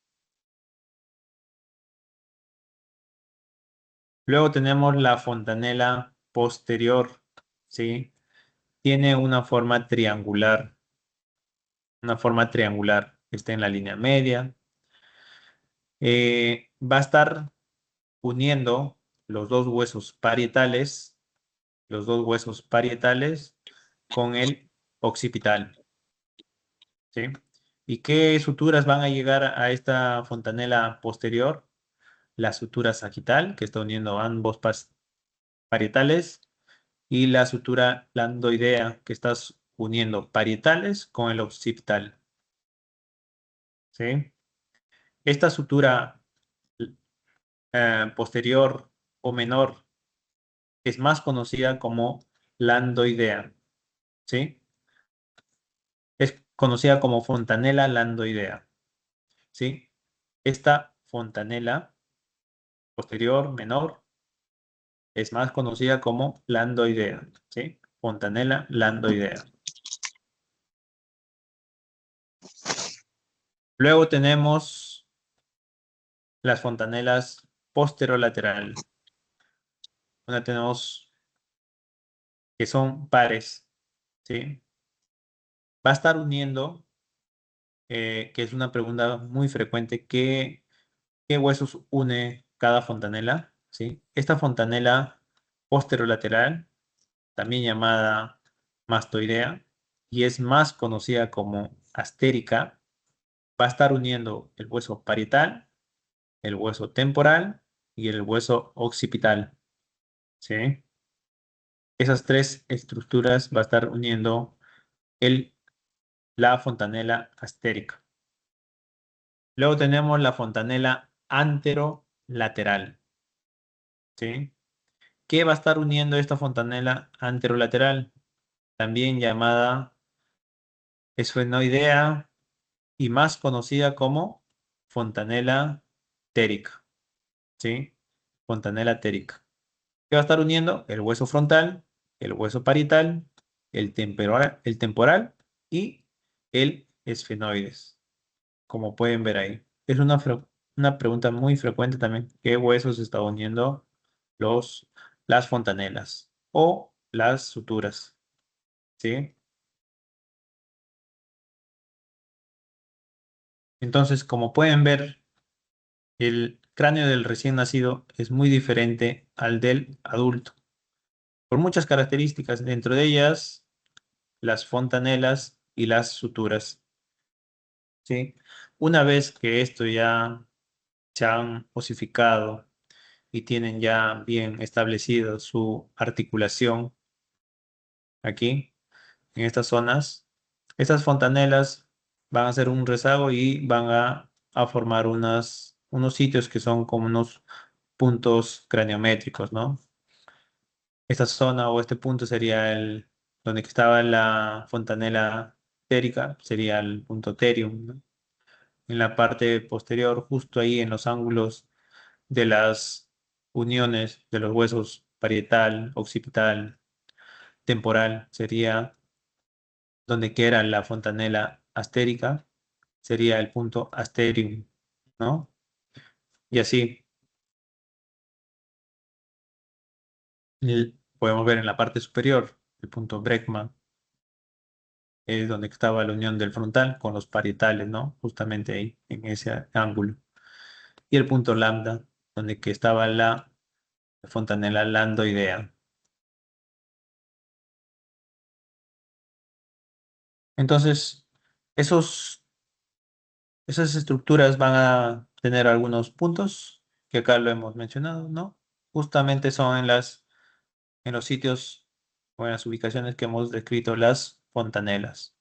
Luego tenemos la fontanela posterior, ¿sí? Tiene una forma triangular, que está en la línea media. Va a estar uniendo los dos huesos parietales con el occipital, ¿sí? ¿Y qué suturas van a llegar a esta fontanela posterior? La sutura sagital, que está uniendo ambos parietales, y la sutura landoidea, que está uniendo parietales con el occipital, ¿sí? Esta sutura posterior o menor es más conocida como landoidea, ¿sí? Es conocida como fontanela landoidea, ¿sí? Esta fontanela posterior menor es más conocida como landoidea, ¿sí? Fontanela landoidea. Luego tenemos las fontanelas posterolateral. Una tenemos que son pares, ¿sí? Va a estar uniendo, que es una pregunta muy frecuente, ¿qué huesos une cada fontanela? ¿Sí? Esta fontanela posterolateral, también llamada mastoidea, y es más conocida como astérica, va a estar uniendo el hueso parietal, el hueso temporal y el hueso occipital, ¿sí? Esas tres estructuras va a estar uniendo la fontanela astérica. Luego tenemos la fontanela anterolateral, ¿sí? ¿Qué va a estar uniendo esta fontanela anterolateral? También llamada esfenoidea y más conocida como fontanela térica, ¿sí? Fontanela térica. ¿Qué va a estar uniendo? El hueso frontal, el hueso parietal, el temporal y el esfenoides, como pueden ver ahí. Es una pregunta muy frecuente también. ¿Qué huesos está uniendo las fontanelas o las suturas? ¿Sí? Entonces, como pueden ver, el cráneo del recién nacido es muy diferente al del adulto, por muchas características, dentro de ellas las fontanelas y las suturas. ¿Sí? Una vez que esto ya se han osificado y tienen ya bien establecido su articulación aquí, en estas zonas, estas fontanelas van a ser un rezago y van a formar unos sitios que son como unos puntos craniométricos, ¿no? Esta zona o este punto sería donde estaba la fontanela térica, sería el punto terium, ¿no? En la parte posterior, justo ahí en los ángulos de las uniones de los huesos parietal, occipital, temporal, sería donde queda la fontanela astérica, sería el punto asterium, ¿no? Y así podemos ver en la parte superior el punto Bregman, es donde estaba la unión del frontal con los parietales, ¿no? Justamente ahí, en ese ángulo. Y el punto lambda, donde que estaba la fontanela landoidea. Entonces, esas estructuras van a tener algunos puntos que acá lo hemos mencionado, ¿no? Justamente son en los sitios o en las ubicaciones que hemos descrito las fontanelas.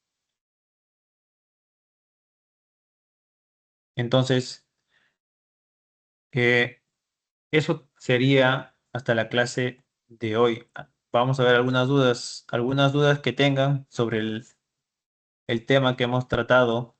Entonces, eso sería hasta la clase de hoy. Vamos a ver algunas dudas que tengan sobre el tema que hemos tratado.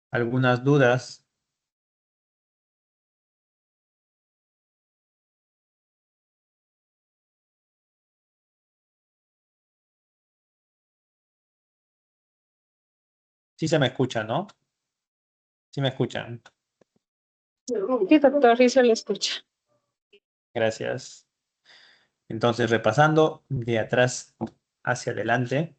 Algunas dudas. Sí se me escucha, ¿no? Sí me escuchan. Sí, doctor, sí se le escucha. Gracias. Entonces, repasando de atrás hacia adelante.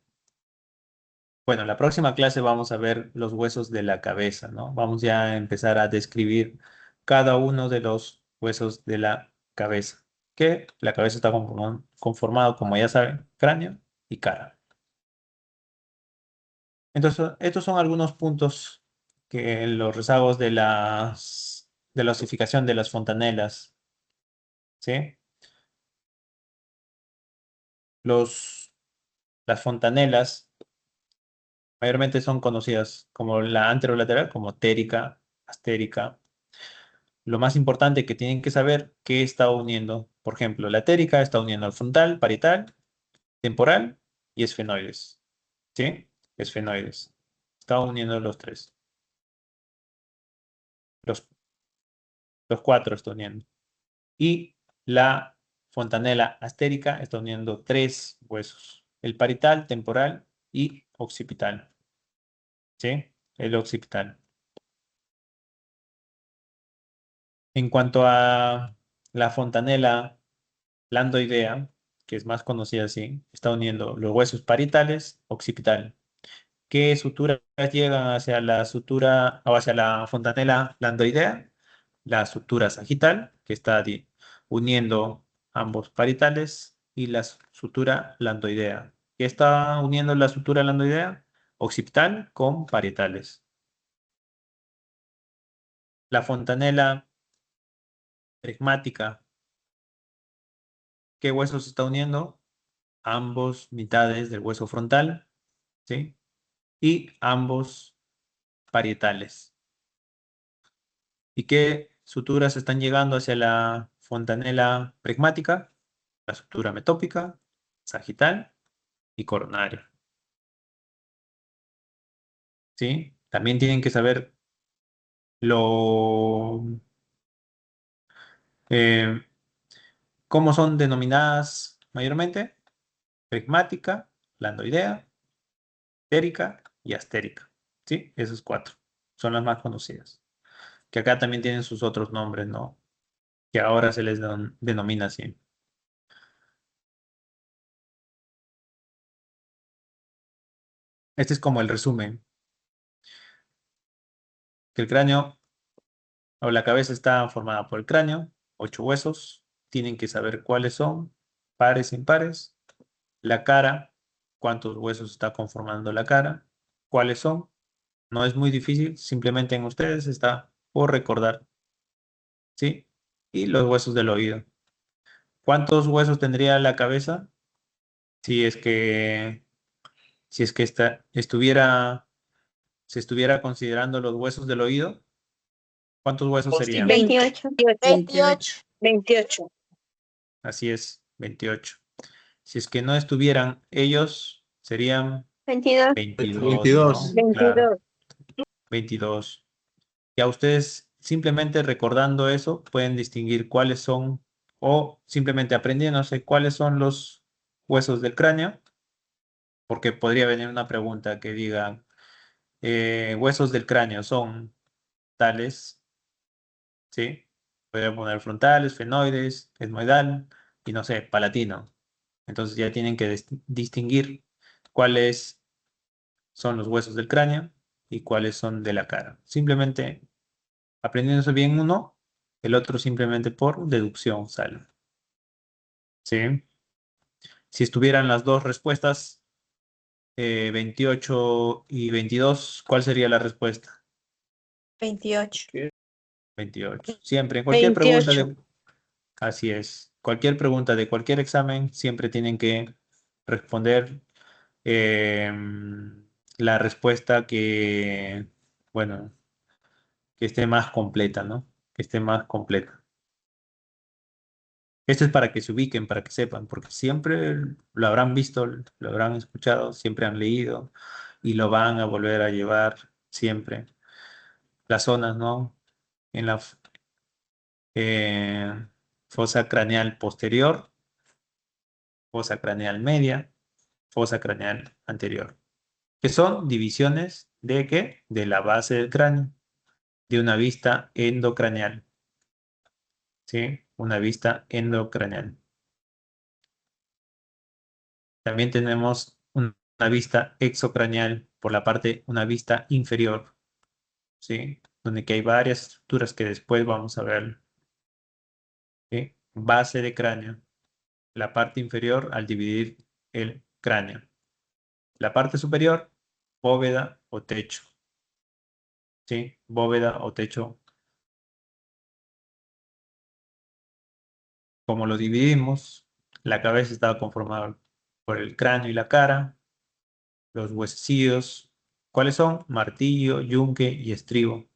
Bueno, la próxima clase vamos a ver los huesos de la cabeza, ¿no? Vamos ya a empezar a describir cada uno de los huesos de la cabeza. Que la cabeza está conformado, como ya saben, cráneo y cara. Entonces, estos son algunos puntos que los rezagos de la osificación de las fontanelas, ¿sí? Las fontanelas Mayormente son conocidas como la anterolateral, como térica, astérica. Lo más importante que tienen que saber qué está uniendo. Por ejemplo, la térica está uniendo al frontal, parietal, temporal y esfenoides. ¿Sí? Esfenoides. Está uniendo los tres. Los, los cuatro está uniendo. Y la fontanela astérica está uniendo tres huesos. El parietal, temporal y occipital. ¿Sí? El occipital. En cuanto a la fontanela landoidea, que es más conocida así, está uniendo los huesos parietales, occipital. ¿Qué suturas llegan hacia la sutura o hacia la fontanela landoidea? La sutura sagital, que está uniendo ambos parietales, y la sutura landoidea. ¿Qué está uniendo la sutura landoidea? Occipital con parietales. La fontanela pragmática, ¿qué huesos está uniendo? Ambos mitades del hueso frontal, ¿sí? Y ambos parietales. ¿Y qué suturas están llegando hacia la fontanela pragmática? La sutura metópica, sagital y coronaria. ¿Sí? También tienen que saber lo, eh, cómo son denominadas mayormente. Pragmática, landoidea, térica y astérica. ¿Sí? Esos cuatro son las más conocidas. Que acá también tienen sus otros nombres, ¿no? Que ahora se les denomina así. Este es como el resumen. Que el cráneo o la cabeza está formada por el cráneo, 8 huesos. Tienen que saber cuáles son, pares, impares. La cara, cuántos huesos está conformando la cara, cuáles son. No es muy difícil, simplemente en ustedes está por recordar, ¿sí? Y los huesos del oído. ¿Cuántos huesos tendría la cabeza si es que, se estuviera considerando los huesos del oído? ¿Cuántos huesos serían? 28. 28. 28. Así es, 28. Si es que no estuvieran ellos, serían 22. 22, ¿no? Claro, 22. 22. Y a ustedes, simplemente recordando eso, pueden distinguir cuáles son, o simplemente aprendiéndose cuáles son los huesos del cráneo, porque podría venir una pregunta que diga, huesos del cráneo son tales, ¿sí? Podría poner frontales, esfenoides, etmoidal y no sé, palatino. Entonces ya tienen que distinguir cuáles son los huesos del cráneo y cuáles son de la cara. Simplemente aprendiéndose bien uno, el otro simplemente por deducción sale. ¿Sí? Si estuvieran las dos respuestas, 28 y 22, ¿cuál sería la respuesta? 28. 28. Siempre, en cualquier pregunta 28. Así es. Cualquier pregunta de cualquier examen, siempre tienen que responder la respuesta que, bueno, que esté más completa, ¿no? Que esté más completa. Esto es para que se ubiquen, para que sepan, porque siempre lo habrán visto, lo habrán escuchado, siempre han leído y lo van a volver a llevar siempre. Las zonas, ¿no? En la eh, fosa craneal posterior, fosa craneal media, fosa craneal anterior, que son divisiones de ¿qué? De la base del cráneo, de una vista endocraneal, ¿sí? Una vista endocraneal. También tenemos una vista exocraneal por la parte, una vista inferior, ¿sí? Donde que hay varias estructuras que después vamos a ver, ¿sí? Base de cráneo, la parte inferior al dividir el cráneo. La parte superior, bóveda o techo, ¿sí? Bóveda o techo. Como lo dividimos, la cabeza estaba conformada por el cráneo y la cara, los huesecillos ¿Cuáles son? Martillo, yunque y estribo.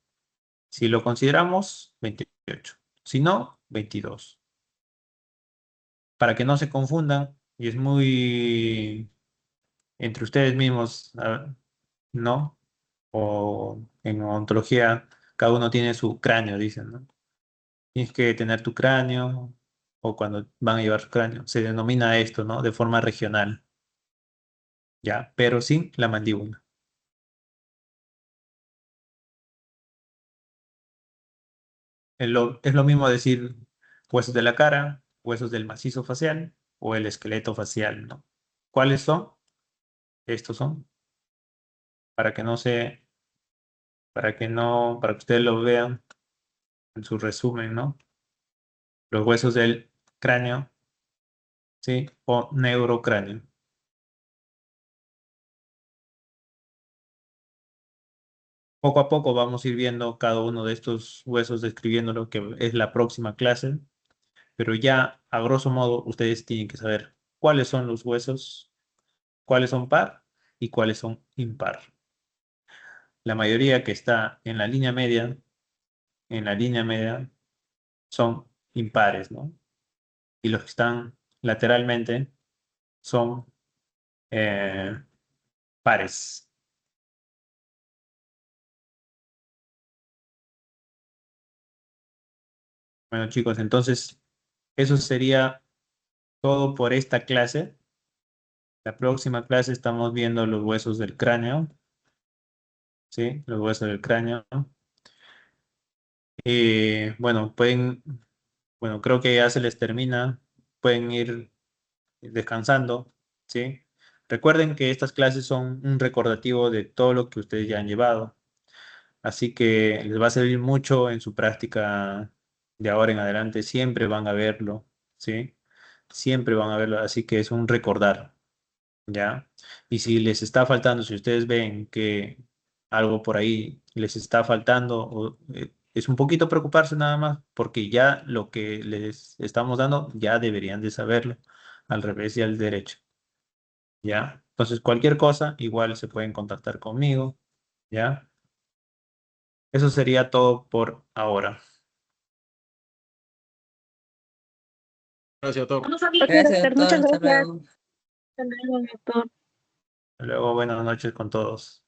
Si lo consideramos, 28. Si no, 22. Para que no se confundan, y es muy entre ustedes mismos, ¿no? O en ontología, cada uno tiene su cráneo, dicen, ¿no? Tienes que tener tu cráneo, o cuando van a llevar su cráneo, se denomina esto, ¿no? De forma regional, ¿ya? Pero sin la mandíbula. Es lo mismo decir huesos de la cara, huesos del macizo facial o el esqueleto facial, ¿no? ¿Cuáles son? Estos son, para que no se, para que ustedes lo vean en su resumen, ¿no? Los huesos del cráneo, ¿sí? O neurocráneo. Poco a poco vamos a ir viendo cada uno de estos huesos, describiendo lo que es la próxima clase, pero ya a grosso modo ustedes tienen que saber cuáles son los huesos, cuáles son par y cuáles son impar. La mayoría que está en la línea media son impares, ¿no? Y los que están lateralmente son pares. Bueno, chicos, entonces eso sería todo por esta clase. La próxima clase estamos viendo los huesos del cráneo, ¿sí? Los huesos del cráneo. Y bueno, creo que ya se les termina. Pueden ir descansando, ¿sí? Recuerden que estas clases son un recordativo de todo lo que ustedes ya han llevado. Así que les va a servir mucho en su práctica de ahora en adelante. Siempre van a verlo, ¿sí? Siempre van a verlo. Así que es un recordar. ¿Ya? Y si les está faltando, si ustedes ven que algo por ahí les está faltando, es un poquito preocuparse nada más, porque ya lo que les estamos dando ya deberían de saberlo, al revés y al derecho, ¿ya? Entonces, cualquier cosa, igual se pueden contactar conmigo, ¿ya? Eso sería todo por ahora. Gracias, doctor. Gracias, Doctor, doctor. muchas Hasta gracias. luego. Hasta luego, doctor. Luego, buenas noches con todos.